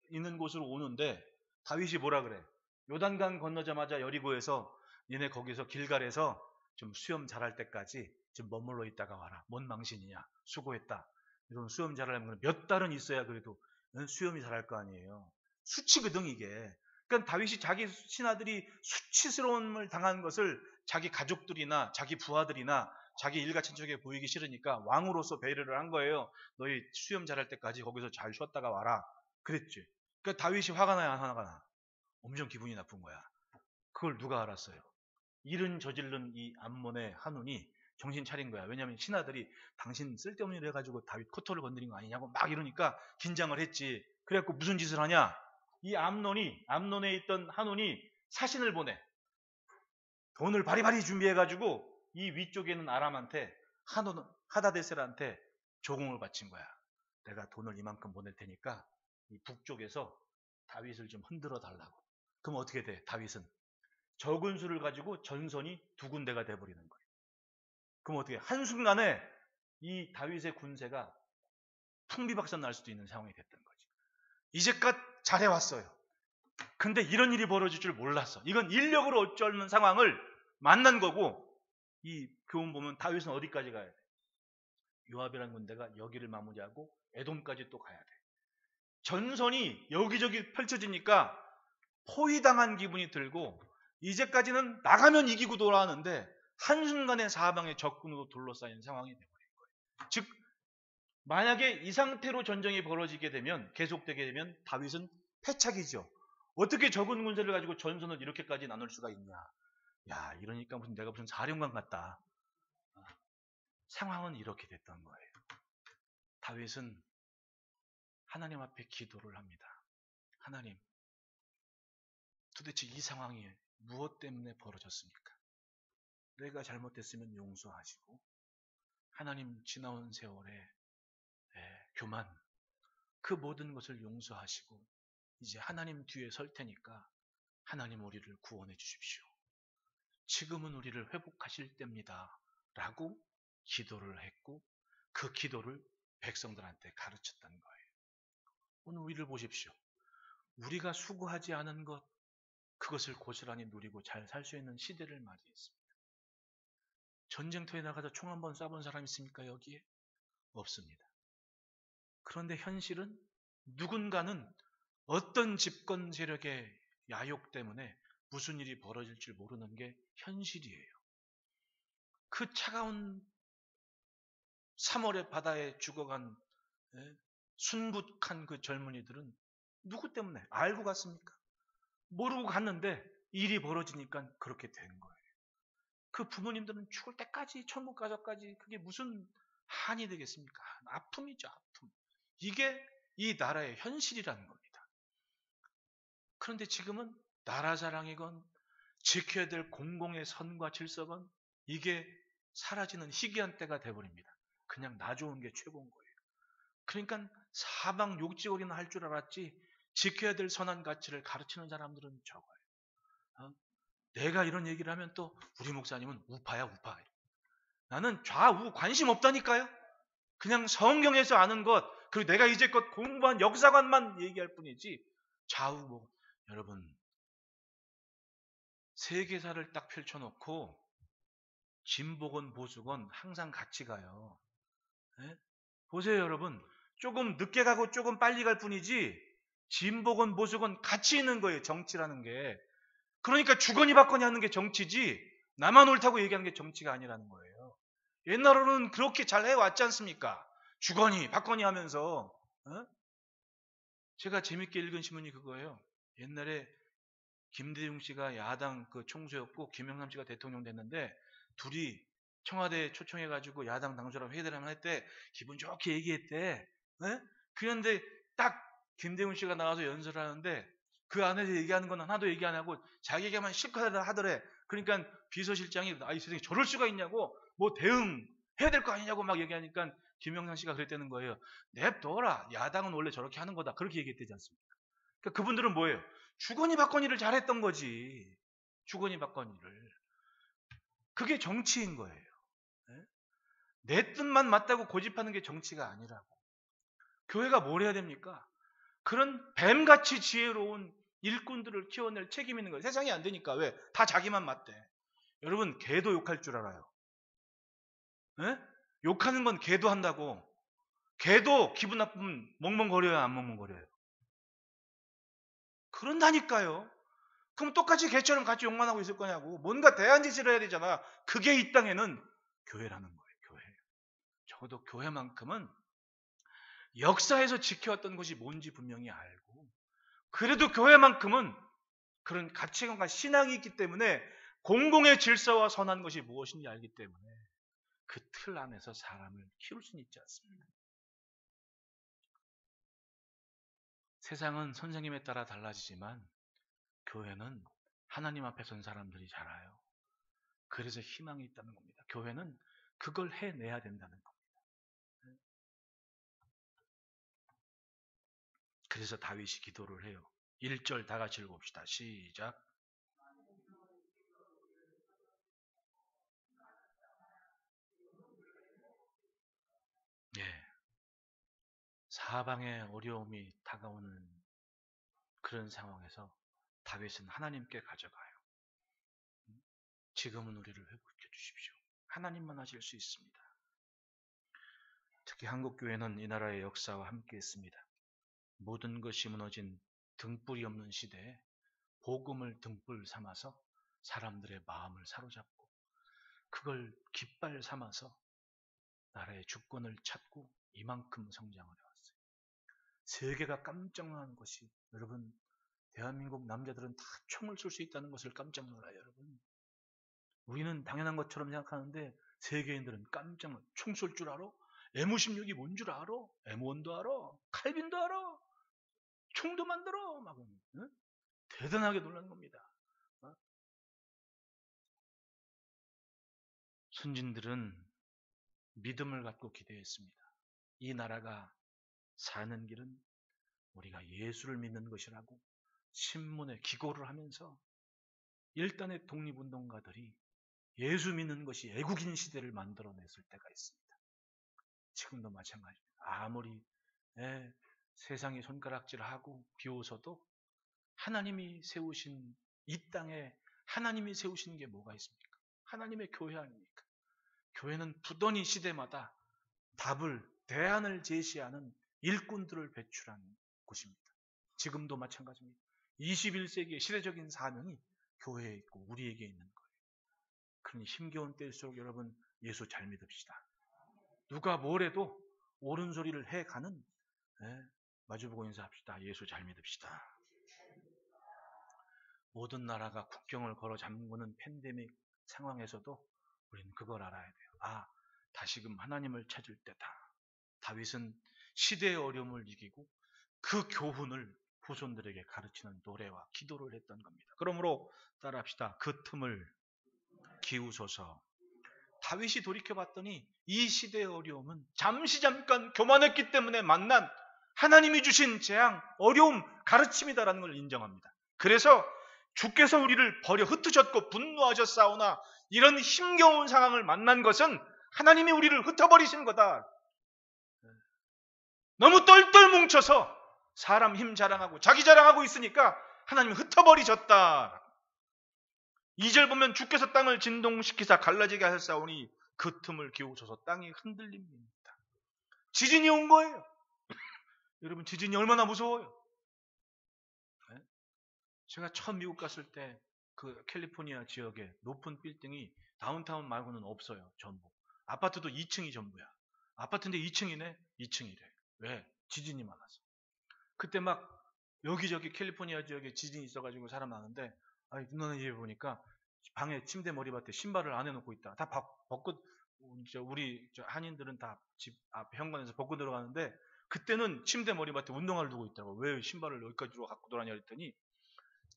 있는 곳으로 오는데 다윗이 뭐라 그래? 요단강 건너자마자 여리고에서 니네 거기서 길갈에서 좀 수염 자랄 때까지 좀 머물러 있다가 와라. 뭔 망신이냐? 수고했다. 이런 수염 자라려면 몇 달은 있어야 그래도 수염이 자랄 거 아니에요. 수치거든 이게. 그러니까 다윗이 자기 신하들이 수치스러움을 당한 것을 자기 가족들이나 자기 부하들이나 자기 일가 친척에 보이기 싫으니까 왕으로서 배려를 한 거예요. 너희 수염 자랄 때까지 거기서 잘 쉬었다가 와라. 그랬지. 그러니까 다윗이 화가 나야 안 화가 나. 엄청 기분이 나쁜 거야. 그걸 누가 알았어요? 일은 저지른 이 암몬의 한운이 정신 차린 거야. 왜냐하면 신하들이 당신 쓸데없는 일 해가지고 다윗 코털을 건드린 거 아니냐고 막 이러니까 긴장을 했지. 그래갖고 무슨 짓을 하냐? 이 암논에 있던 한운이 사신을 보내. 돈을 바리바리 준비해가지고 이 위쪽에 있는 아람한테 하다데셀한테 조공을 바친 거야. 내가 돈을 이만큼 보낼 테니까 이 북쪽에서 다윗을 좀 흔들어 달라고. 그럼 어떻게 돼? 다윗은 적은 수를 가지고 전선이 두 군데가 돼버리는 거예요. 그럼 어떻게? 한순간에 이 다윗의 군세가 풍비박산 날 수도 있는 상황이 됐던 거지. 이제껏 잘해왔어요. 근데 이런 일이 벌어질 줄 몰랐어. 이건 인력으로 어쩌는 상황을 만난 거고, 이 교훈 보면 다윗은 어디까지 가야 돼? 요압이라는 군대가 여기를 마무리하고 에돔까지 또 가야 돼. 전선이 여기저기 펼쳐지니까 포위당한 기분이 들고 이제까지는 나가면 이기고 돌아왔는데 한순간에 사방에 적군으로 둘러싸인 상황이 되어버린 거예요. 즉 만약에 이 상태로 전쟁이 벌어지게 되면 계속되게 되면 다윗은 패착이죠. 어떻게 적은 군대를 가지고 전선을 이렇게까지 나눌 수가 있냐. 야 이러니까 내가 무슨 사령관 같다. 상황은 이렇게 됐던 거예요. 다윗은 하나님 앞에 기도를 합니다. 하나님 도대체 이 상황이 무엇 때문에 벌어졌습니까? 내가 잘못됐으면 용서하시고 하나님 지나온 세월에 교만 그 모든 것을 용서하시고 이제 하나님 뒤에 설 테니까 하나님 우리를 구원해 주십시오. 지금은 우리를 회복하실 때입니다. 라고 기도를 했고 그 기도를 백성들한테 가르쳤던 거예요. 오늘 우리를 보십시오. 우리가 수고하지 않은 것, 그것을 고스란히 누리고 잘 살 수 있는 시대를 맞이했습니다. 전쟁터에 나가서 총 한 번 쏴본 사람 있습니까? 여기에? 없습니다. 그런데 현실은 누군가는 어떤 집권 세력의 야욕 때문에 무슨 일이 벌어질 줄 모르는 게 현실이에요. 그 차가운 3월의 바다에 죽어간 순국한 그 젊은이들은 누구 때문에 알고 갔습니까? 모르고 갔는데 일이 벌어지니까 그렇게 된 거예요. 그 부모님들은 죽을 때까지 천국 가서까지 그게 무슨 한이 되겠습니까? 아픔이죠, 아픔. 이게 이 나라의 현실이라는 겁니다. 그런데 지금은 나라 자랑이건 지켜야 될 공공의 선과 질서건 이게 사라지는 희귀한 때가 돼버립니다. 그냥 나 좋은 게 최고인 거예요. 그러니까 사방 욕지거리나 할 줄 알았지 지켜야 될 선한 가치를 가르치는 사람들은 적어요. 내가 이런 얘기를 하면 또 우리 목사님은 우파야 우파. 나는 좌우 관심 없다니까요. 그냥 성경에서 아는 것 그리고 내가 이제껏 공부한 역사관만 얘기할 뿐이지 좌우 뭐 여러분 세계사를 딱 펼쳐놓고 진보건 보수건 항상 같이 가요. 네? 보세요 여러분. 조금 늦게 가고 조금 빨리 갈 뿐이지 진보건 보수건 같이 있는 거예요. 정치라는 게. 그러니까 주거니 받거니 하는 게 정치지 나만 옳다고 얘기하는 게 정치가 아니라는 거예요. 옛날에는 그렇게 잘 해왔지 않습니까? 주거니 받거니 하면서. 제가 재밌게 읽은 신문이 그거예요. 옛날에 김대중 씨가 야당 그 총수였고 김영삼 씨가 대통령 됐는데 둘이 청와대에 초청해가지고 야당 당수랑 회의를 할 때 기분 좋게 얘기했대. 그런데 딱 김대중 씨가 나와서 연설을 하는데 그 안에서 얘기하는 건 하나도 얘기 안 하고 자기 얘기만 실컷 하더래. 그러니까 비서실장이 이 세상에 저럴 수가 있냐고 뭐 대응해야 될 거 아니냐고 막 얘기하니까 김영삼 씨가 그랬다는 거예요. 냅둬라. 야당은 원래 저렇게 하는 거다. 그렇게 얘기했대지 않습니까? 그러니까 그분들은 뭐예요? 주거니 받거니를 잘했던 거지. 주거니 받거니를. 그게 정치인 거예요. 내 뜻만 맞다고 고집하는 게 정치가 아니라고. 교회가 뭘 해야 됩니까? 그런 뱀같이 지혜로운 일꾼들을 키워낼 책임 있는 거예요. 세상이 안 되니까. 왜? 다 자기만 맞대. 여러분 개도 욕할 줄 알아요. 욕하는 건 개도 한다고. 개도 기분 나쁘면 멍멍거려요? 안 멍멍거려요? 그런다니까요. 그럼 똑같이 개처럼 같이 욕만 하고 있을 거냐고. 뭔가 대안짓을 해야 되잖아. 그게 이 땅에는 교회라는 거예요. 교회. 적어도 교회만큼은 역사에서 지켜왔던 것이 뭔지 분명히 알고 그래도 교회만큼은 그런 가치관과 신앙이 있기 때문에 공공의 질서와 선한 것이 무엇인지 알기 때문에 그 틀 안에서 사람을 키울 수는 있지 않습니까? 세상은 선생님에 따라 달라지지만 교회는 하나님 앞에 선 사람들이 자라요. 그래서 희망이 있다는 겁니다. 교회는 그걸 해내야 된다는 겁니다. 그래서 다윗이 기도를 해요. 1절 다 같이 읽어봅시다. 시작. 예. 사방에 어려움이 다가오는 그런 상황에서 다윗은 하나님께 가져가요. 지금은 우리를 회복해 주십시오. 하나님만 하실 수 있습니다. 특히 한국교회는 이 나라의 역사와 함께 했습니다. 모든 것이 무너진 등불이 없는 시대에 복음을 등불 삼아서 사람들의 마음을 사로잡고 그걸 깃발 삼아서 나라의 주권을 찾고 이만큼 성장을 해왔어요. 세계가 깜짝 놀라는 것이 여러분 대한민국 남자들은 다 총을 쏠 수 있다는 것을 깜짝 놀라요. 여러분 우리는 당연한 것처럼 생각하는데 세계인들은 깜짝 놀라요. 총 쏠 줄 알아? M56이 뭔 줄 알아? M1도 알아? 칼빈도 알아? 총도 만들어? 막 대단하게 놀라는 겁니다. 순진들은 믿음을 갖고 기대했습니다. 이 나라가 사는 길은 우리가 예수를 믿는 것이라고 신문에 기고를 하면서 일단의 독립운동가들이 예수 믿는 것이 애국인 시대를 만들어냈을 때가 있습니다. 지금도 마찬가지입니다. 아무리 세상이 손가락질하고 비웃어도 하나님이 세우신 이 땅에 하나님이 세우신 게 뭐가 있습니까? 하나님의 교회 아닙니까? 교회는 부더니 시대마다 대안을 제시하는 일꾼들을 배출한 곳입니다. 지금도 마찬가지입니다. 21세기의 시대적인 사명이 교회에 있고 우리에게 있는 거예요. 그러니 힘겨운 때일수록 여러분 예수 잘 믿읍시다. 누가 뭐래도 옳은 소리를 해가는 마주보고 인사합시다. 예수 잘 믿읍시다. 모든 나라가 국경을 걸어 잠그는 팬데믹 상황에서도 우리는 그걸 알아야 돼요. 다시금 하나님을 찾을 때다. 다윗은 시대의 어려움을 이기고 그 교훈을 후손들에게 가르치는 노래와 기도를 했던 겁니다. 그러므로 따라합시다. 그 틈을 기우소서. 다윗이 돌이켜봤더니 이 시대의 어려움은 잠깐 교만했기 때문에 만난 하나님이 주신 재앙, 어려움, 가르침이다라는 걸 인정합니다. 그래서 주께서 우리를 버려 흩으셨고 분노하셨사오나 이런 힘겨운 상황을 만난 것은 하나님이 우리를 흩어버리신 거다. 너무 똘똘 뭉쳐서 사람 힘 자랑하고 자기 자랑하고 있으니까 하나님이 흩어버리셨다. 2절 보면 주께서 땅을 진동시키사 갈라지게 하셨사오니 그 틈을 기우소서. 땅이 흔들립니다. 지진이 온 거예요. 여러분 지진이 얼마나 무서워요. 제가 처음 미국 갔을 때 그 캘리포니아 지역에 높은 빌딩이 다운타운 말고는 없어요. 전부. 아파트도 2층이 전부야. 아파트인데 2층이네? 2층이래. 왜? 지진이 많아서. 그때 막 여기저기 캘리포니아 지역에 지진이 있어가지고 사람 많은데 누나네 집에 보니까 방에 침대 머리맡에 신발을 안 해놓고 있다. 다 벗고 우리 한인들은 다 집 앞 현관에서 벗고 들어가는데 그때는 침대 머리맡에 운동화를 두고 있더라고. 왜 신발을 여기까지로 갖고 돌아냐 했더니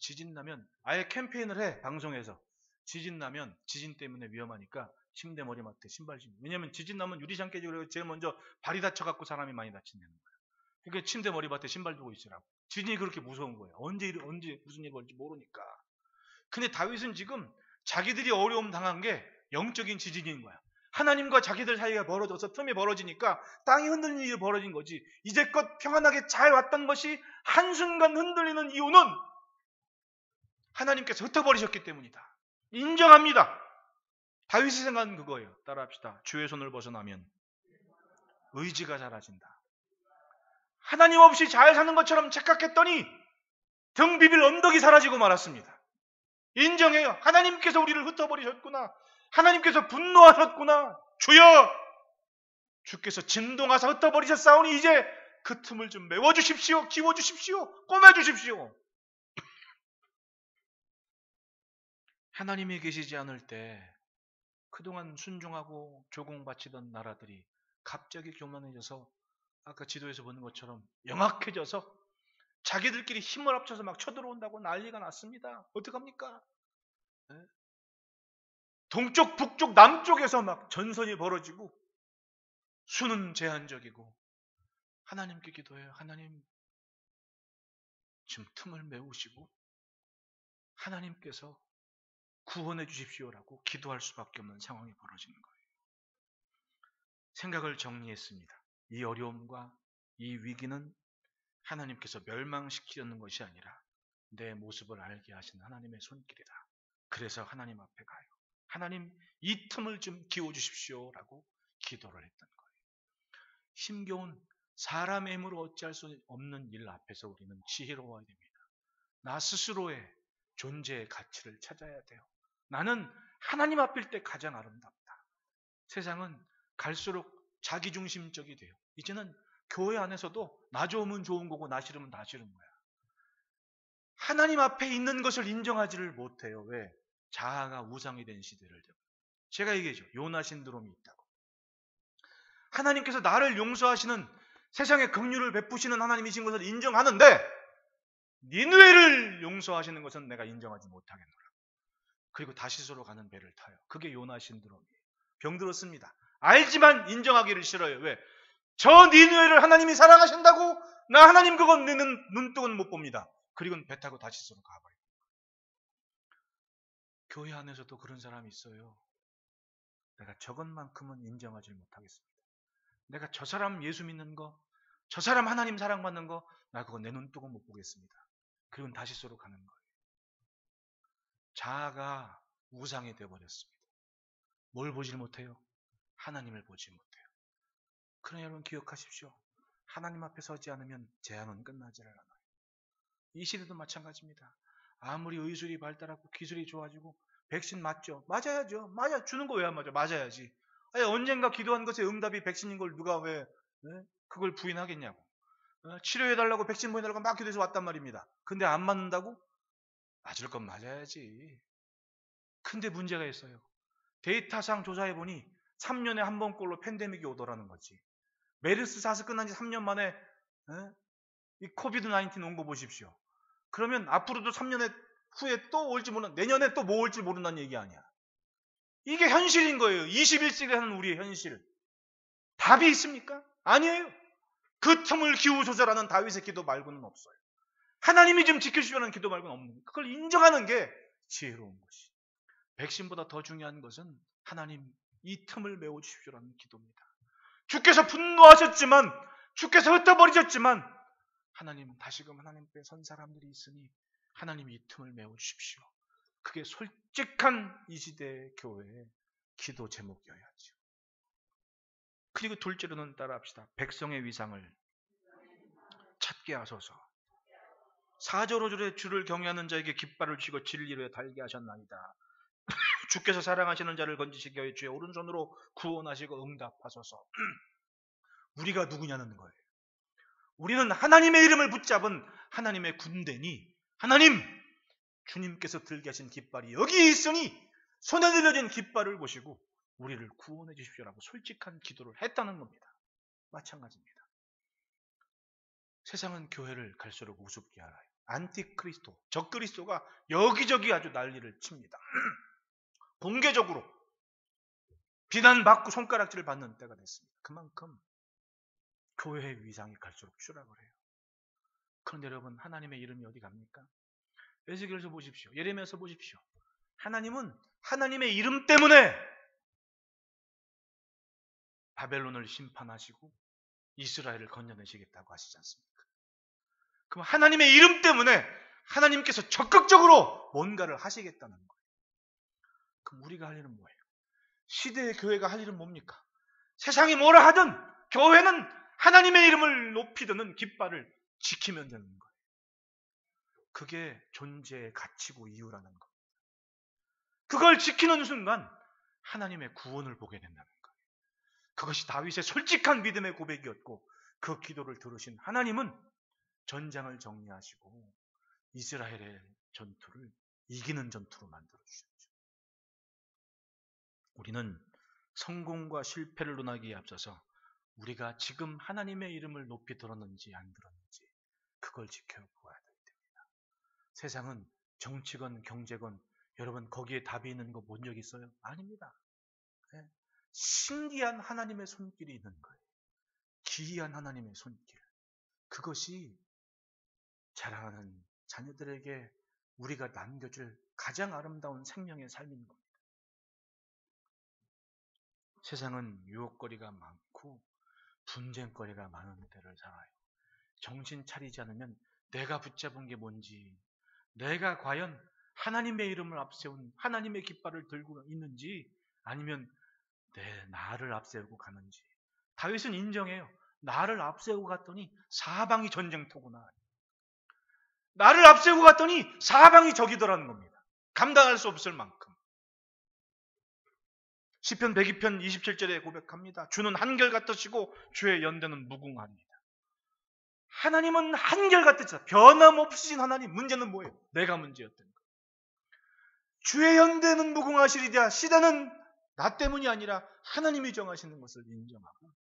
지진 나면 아예 캠페인을 해. 방송에서 지진 나면 지진 때문에 위험하니까 침대 머리맡에 신발 신고. 왜냐면 지진 나면 유리창 깨지고 제일 먼저 발이 다쳐갖고 사람이 많이 다친다는 거야. 그러니까 침대 머리맡에 신발 두고 있으라고. 지진이 그렇게 무서운 거예요. 언제 무슨 일이 벌지 모르니까. 근데 다윗은 지금 자기들이 어려움 당한 게 영적인 지진인 거야. 하나님과 자기들 사이가 벌어져서 틈이 벌어지니까 땅이 흔들리는 일이 벌어진 거지. 이제껏 평안하게 잘 왔던 것이 한순간 흔들리는 이유는 하나님께서 흩어버리셨기 때문이다. 인정합니다. 다윗의 생각은 그거예요. 따라합시다. 주의 손을 벗어나면 의지가 사라진다. 하나님 없이 잘 사는 것처럼 착각했더니 등 비빌 언덕이 사라지고 말았습니다. 인정해요. 하나님께서 우리를 흩어버리셨구나. 하나님께서 분노하셨구나. 주여! 주께서 진동하사 흩어버리셨사오니 이제 그 틈을 좀 메워주십시오. 기워주십시오. 꼬매주십시오. 하나님이 계시지 않을 때 그동안 순종하고 조공바치던 나라들이 갑자기 교만해져서 아까 지도에서 보는 것처럼 영악해져서 자기들끼리 힘을 합쳐서 막 쳐들어온다고 난리가 났습니다. 어떡합니까? 동쪽, 북쪽, 남쪽에서 막 전선이 벌어지고 수는 제한적이고 하나님께 기도해요. 하나님 지금 틈을 메우시고 하나님께서 구원해 주십시오라고 기도할 수밖에 없는 상황이 벌어지는 거예요. 생각을 정리했습니다. 이 어려움과 이 위기는 하나님께서 멸망시키려는 것이 아니라 내 모습을 알게 하신 하나님의 손길이다. 그래서 하나님 앞에 가요. 하나님 이 틈을 좀 기워주십시오라고 기도를 했던 거예요. 힘겨운 사람의 힘으로 어찌할 수 없는 일 앞에서 우리는 지혜로워야 됩니다. 나 스스로의 존재의 가치를 찾아야 돼요. 나는 하나님 앞일 때 가장 아름답다. 세상은 갈수록 자기중심적이 돼요. 이제는 교회 안에서도 나 좋으면 좋은 거고 나 싫으면 나 싫은 거야. 하나님 앞에 있는 것을 인정하지를 못해요. 왜? 자아가 우상이 된 시대를 되고. 제가 얘기했죠. 요나 신드롬이 있다고. 하나님께서 나를 용서하시는 세상에 긍휼을 베푸시는 하나님이신 것을 인정하는데 니느웨를 용서하시는 것은 내가 인정하지 못하겠노라. 그리고 다시스로 가는 배를 타요. 그게 요나 신드롬이에요. 병들었습니다. 알지만 인정하기를 싫어요. 왜? 저 니느웨를 하나님이 사랑하신다고? 나 하나님 그건 눈뜨고는 못 봅니다. 그리고는 배 타고 다시스로 가버려요. 교회 안에서도 그런 사람이 있어요. 내가 저것만큼은 인정하지 못하겠습니다. 내가 저 사람 예수 믿는 거, 저 사람 하나님 사랑받는 거, 나 그거 내 눈 뜨고 못 보겠습니다. 그리고는 다시스로 가는 거예요. 자아가 우상이 되어버렸습니다. 뭘 보질 못해요? 하나님을 보지 못해요. 그러나 여러분 기억하십시오. 하나님 앞에 서지 않으면 재앙은 끝나지를 않아요. 이 시대도 마찬가지입니다. 아무리 의술이 발달하고 기술이 좋아지고 백신 맞죠? 맞아야죠. 맞아. 주는 거 왜 안 맞아? 맞아야지. 아니, 언젠가 기도한 것에 응답이 백신인 걸 누가 왜 그걸 부인하겠냐고. 치료해달라고 백신 보내달라고 막 기도해서 왔단 말입니다. 근데 안 맞는다고? 맞을 건 맞아야지. 근데 문제가 있어요. 데이터상 조사해보니 3년에 한 번꼴로 팬데믹이 오더라는 거지. 메르스 사스 끝난 지 3년 만에 이 코비드 19 온 거 보십시오. 그러면 앞으로도 3년 후에 또 올지 모르는, 내년에 또 뭐 올지 모른다는 얘기 아니야. 이게 현실인 거예요. 21세기에 하는 우리의 현실. 답이 있습니까? 아니에요. 그 틈을 기우소서라는 다윗의 기도 말고는 없어요. 하나님이 좀 지켜주시라는 기도 말고는 없는 거예요. 그걸 인정하는 게 지혜로운 것이. 백신보다 더 중요한 것은 하나님 이 틈을 메워주십시오라는 기도입니다. 주께서 분노하셨지만, 주께서 흩어버리셨지만, 하나님 다시금 하나님 앞에 선 사람들이 있으니 하나님이 이 틈을 메워주십시오. 그게 솔직한 이 시대의 교회의 기도 제목이어야죠. 그리고 둘째로는 따라합시다. 백성의 위상을 찾게 하소서. 4절 5절에 주를 경외하는 자에게 깃발을 쥐고 진리로 달게 하셨나이다. 주께서 사랑하시는 자를 건지시게 하여 주의 오른손으로 구원하시고 응답하소서. 우리가 누구냐는 거예요. 우리는 하나님의 이름을 붙잡은 하나님의 군대니, 하나님, 주님께서 들게 하신 깃발이 여기 있으니 손에 들려진 깃발을 보시고 우리를 구원해 주십시오라고 솔직한 기도를 했다는 겁니다. 마찬가지입니다. 세상은 교회를 갈수록 우습게 알아요. 안티크리스토, 적그리스도가 여기저기 아주 난리를 칩니다. 공개적으로 비난받고 손가락질을 받는 때가 됐습니다. 그만큼 교회의 위상이 갈수록 추락을 해요. 그런데 여러분, 하나님의 이름이 어디 갑니까? 에스겔서 보십시오. 예레미야서 보십시오. 하나님은 하나님의 이름 때문에 바벨론을 심판하시고 이스라엘을 건져내시겠다고 하시지 않습니까? 그럼 하나님의 이름 때문에 하나님께서 적극적으로 뭔가를 하시겠다는 거예요. 그럼 우리가 할 일은 뭐예요? 시대의 교회가 할 일은 뭡니까? 세상이 뭐라 하든 교회는 하나님의 이름을 높이 드는 깃발을 지키면 되는 거예요. 그게 존재의 가치고 이유라는 겁니다. 그걸 지키는 순간 하나님의 구원을 보게 된다는 거예요. 그것이 다윗의 솔직한 믿음의 고백이었고, 그 기도를 들으신 하나님은 전장을 정리하시고 이스라엘의 전투를 이기는 전투로 만들어주셨죠. 우리는 성공과 실패를 논하기에 앞서서 우리가 지금 하나님의 이름을 높이 들었는지 안 들었는지 그걸 지켜보아야 됩니다. 세상은 정치건 경제건 여러분 거기에 답이 있는 거 본 적 있어요? 아닙니다. 신기한 하나님의 손길이 있는 거예요. 기이한 하나님의 손길. 그것이 자라나는 자녀들에게 우리가 남겨줄 가장 아름다운 생명의 삶인 겁니다. 세상은 유혹거리가 많고 분쟁거리가 많은 때를 살아요. 정신 차리지 않으면 내가 붙잡은 게 뭔지, 내가 과연 하나님의 이름을 앞세운 하나님의 깃발을 들고 있는지, 아니면 나를 앞세우고 가는지. 다윗은 인정해요. 나를 앞세우고 갔더니 사방이 전쟁터구나. 나를 앞세우고 갔더니 사방이 적이더라는 겁니다. 감당할 수 없을 만큼. 시편 102편 27절에 고백합니다. 주는 한결같으시고 주의 연대는 무궁하니이다. 하나님은 한결같으시다. 변함없으신 하나님. 문제는 뭐예요? 내가 문제였던 거예요. 주의 연대는 무궁하시리다. 시대는 나 때문이 아니라 하나님이 정하시는 것을 인정하고,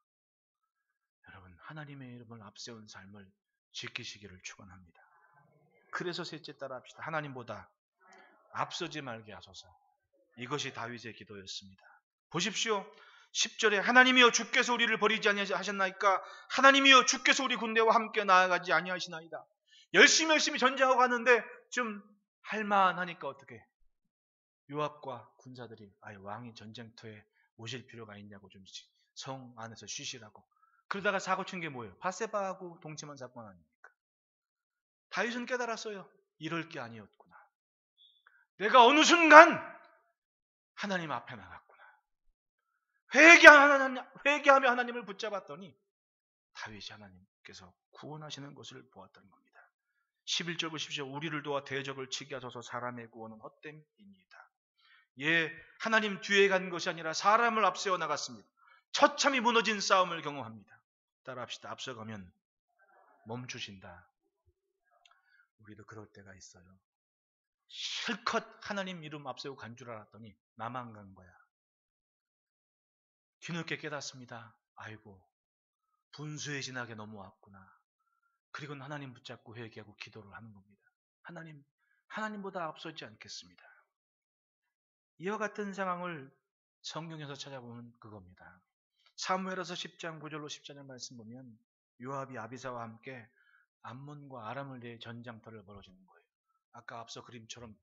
여러분 하나님의 이름을 앞세운 삶을 지키시기를 축원합니다. 그래서 셋째 따라합시다. 하나님보다 앞서지 말게 하소서. 이것이 다윗의 기도였습니다. 보십시오. 10절에 하나님이여 주께서 우리를 버리지 아니하셨나이까? 하나님이여 주께서 우리 군대와 함께 나아가지 아니하시나이다. 열심히 전쟁하고 가는데 좀 할만하니까 어떻게? 요압과 군사들이 왕이 전쟁터에 오실 필요가 있냐고 좀 성 안에서 쉬시라고. 그러다가 사고 친 게 뭐예요? 바세바하고 동침한 사건 아닙니까? 다윗은 깨달았어요. 이럴 게 아니었구나. 내가 어느 순간 하나님 앞에 나갔구나. 회개하며 하나님을 붙잡았더니 다윗이 하나님께서 구원하시는 것을 보았던 겁니다. 11절 보십시오. 우리를 도와 대적을 치게 하소서. 사람의 구원은 헛됨이니이다. 예, 하나님 뒤에 간 것이 아니라 사람을 앞세워 나갔습니다. 처참히 무너진 싸움을 경험합니다. 따라합시다. 앞서가면 멈추신다. 우리도 그럴 때가 있어요. 실컷 하나님 이름 앞세우고 간 줄 알았더니 나만 간 거야. 뒤늦게 깨닫습니다. 아이고, 분수에 지나게 넘어왔구나. 그리고는 하나님 붙잡고 회개하고 기도를 하는 겁니다. 하나님보다 앞서지 않겠습니다. 이와 같은 상황을 성경에서 찾아보면 그겁니다. 사무엘하서 10장 9절로 14절 말씀 보면 요압이 아비사와 함께 암몬과 아람을 대해 전장터를 벌어지는 거예요. 아까 앞서 그림처럼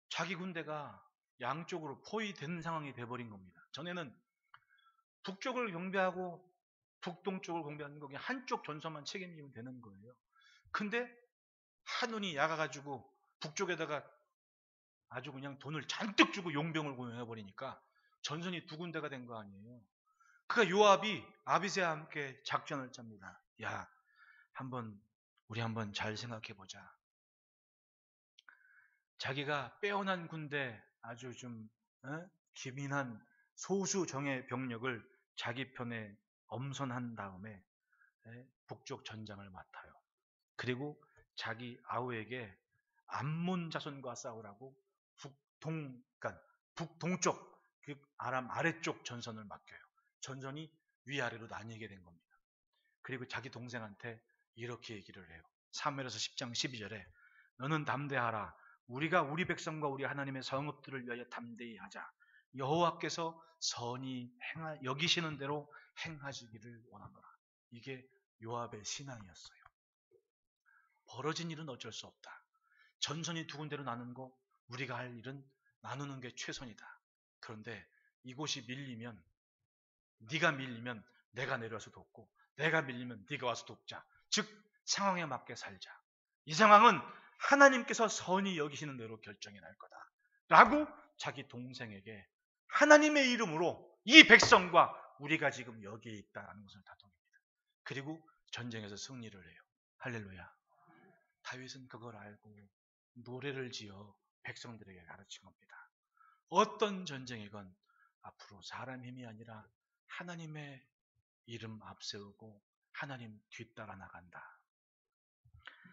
자기 군대가 양쪽으로 포위된 상황이 돼버린 겁니다. 전에는 북쪽을 경배하고 북동쪽을 경배하는 거 그냥 한쪽 전선만 책임지면 되는 거예요. 근데 한운이 야가가지고 북쪽에다가 아주 그냥 돈을 잔뜩 주고 용병을 고용해버리니까 전선이 두 군데가 된 거 아니에요. 그러니까 요압이 아비새와 함께 작전을 짭니다. 야, 우리 한번 잘 생각해보자. 자기가 빼어난 군대 아주 좀 기민한 소수 정예 병력을 자기 편에 엄선한 다음에 북쪽 전장을 맡아요. 그리고 자기 아우에게 암몬 자손과 싸우라고 북동쪽 그 아람 아래쪽 전선을 맡겨요. 전선이 위아래로 나뉘게 된 겁니다. 그리고 자기 동생한테 이렇게 얘기를 해요. 사무엘하서 10장 12절에 너는 담대하라. 우리가 우리 백성과 우리 하나님의 성읍들을 위하여 담대히 하자. 여호와께서 선히 여기시는 대로 행하시기를 원하노라. 이게 요압의 신앙이었어요. 벌어진 일은 어쩔 수 없다. 전선이 두 군데로 나눈 거 우리가 할 일은 나누는 게 최선이다. 그런데 이곳이 밀리면 네가 밀리면 내가 내려와서 돕고 내가 밀리면 네가 와서 돕자. 즉 상황에 맞게 살자. 이 상황은 하나님께서 선히 여기시는 대로 결정이 날 거다. 라고 자기 동생에게 하나님의 이름으로 이 백성과 우리가 지금 여기에 있다는 것을 다독입니다. 그리고 전쟁에서 승리를 해요. 할렐루야. 다윗은 그걸 알고 노래를 지어 백성들에게 가르친 겁니다. 어떤 전쟁이건 앞으로 사람 힘이 아니라 하나님의 이름 앞세우고 하나님 뒤따라 나간다.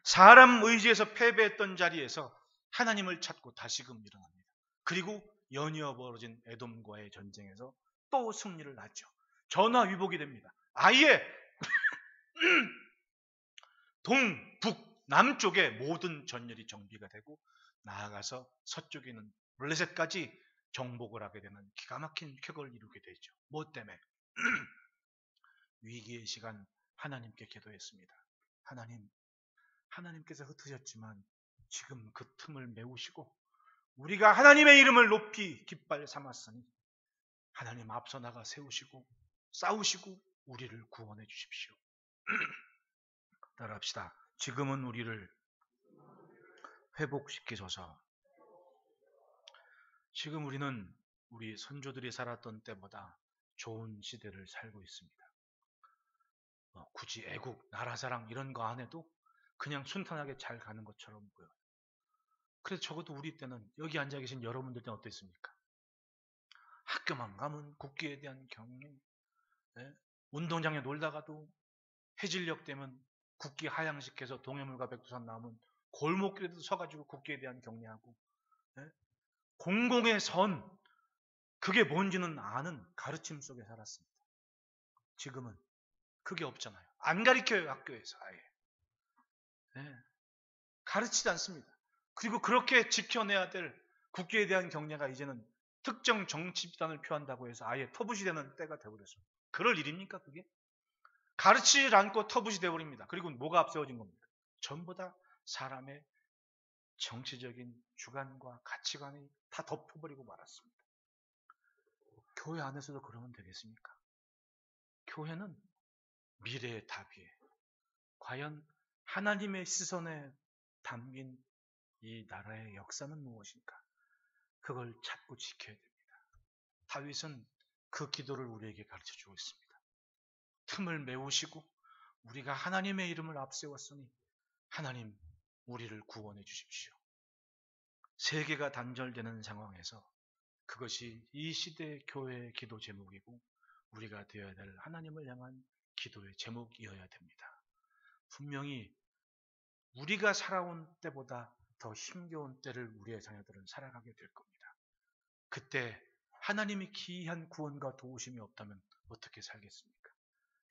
사람 의지에서 패배했던 자리에서 하나님을 찾고 다시금 일어납니다. 그리고 연이어 벌어진 에돔과의 전쟁에서 또 승리를 하죠. 전화위복이 됩니다. 아예 동, 북, 남쪽에 모든 전열이 정비가 되고 나아가서 서쪽에 있는 블레셋까지 정복을 하게 되는 기가 막힌 쾌거를 이루게 되죠. 뭐 때문에? 위기의 시간 하나님께 기도했습니다. 하나님께서 흩으셨지만 지금 그 틈을 메우시고 우리가 하나님의 이름을 높이 깃발 삼았으니 하나님 앞서 나가 세우시고 싸우시고 우리를 구원해 주십시오. 따라합시다. 지금은 우리를 회복시키소서. 지금 우리는 우리 선조들이 살았던 때보다 좋은 시대를 살고 있습니다. 굳이 애국, 나라사랑 이런 거 안 해도 그냥 순탄하게 잘 가는 것처럼 보여요. 그래서 적어도 우리 때는 여기 앉아 계신 여러분들 때는 어땠습니까? 학교만 가면 국기에 대한 경륜, 운동장에 놀다가도 해질녘 되면 국기 하양식해서 동해물과 백두산 나오면 골목길에도 서가지고 국기에 대한 경례하고 공공의 선, 그게 뭔지는 아는 가르침 속에 살았습니다. 지금은 그게 없잖아요. 안 가르쳐요, 학교에서 아예. 가르치지 않습니다. 그리고 그렇게 지켜내야 될 국기에 대한 경례가 이제는 특정 정치 집단을 표한다고 해서 아예 터부시 되는 때가 되어버렸습니다. 그럴 일입니까 그게? 가르치지 않고 터부시 되어버립니다. 그리고 뭐가 앞세워진 겁니까? 전부 다 사람의 정치적인 주관과 가치관이 다 덮어버리고 말았습니다. 교회 안에서도 그러면 되겠습니까? 교회는 미래의 답이에요. 과연 하나님의 시선에 담긴 이 나라의 역사는 무엇인가? 그걸 찾고 지켜야 됩니다. 다윗은 그 기도를 우리에게 가르쳐주고 있습니다. 틈을 메우시고 우리가 하나님의 이름을 앞세웠으니 하나님 우리를 구원해 주십시오. 세계가 단절되는 상황에서 그것이 이 시대의 교회의 기도 제목이고 우리가 되어야 될 하나님을 향한 기도의 제목이어야 됩니다. 분명히 우리가 살아온 때보다 더 힘겨운 때를 우리의 자녀들은 살아가게 될 겁니다. 그때 하나님이 기이한 구원과 도우심이 없다면 어떻게 살겠습니까?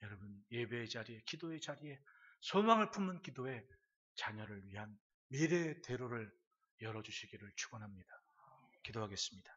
여러분 예배의 자리에, 기도의 자리에, 소망을 품는 기도에 자녀를 위한 미래의 대로를 열어주시기를 축원합니다. 기도하겠습니다.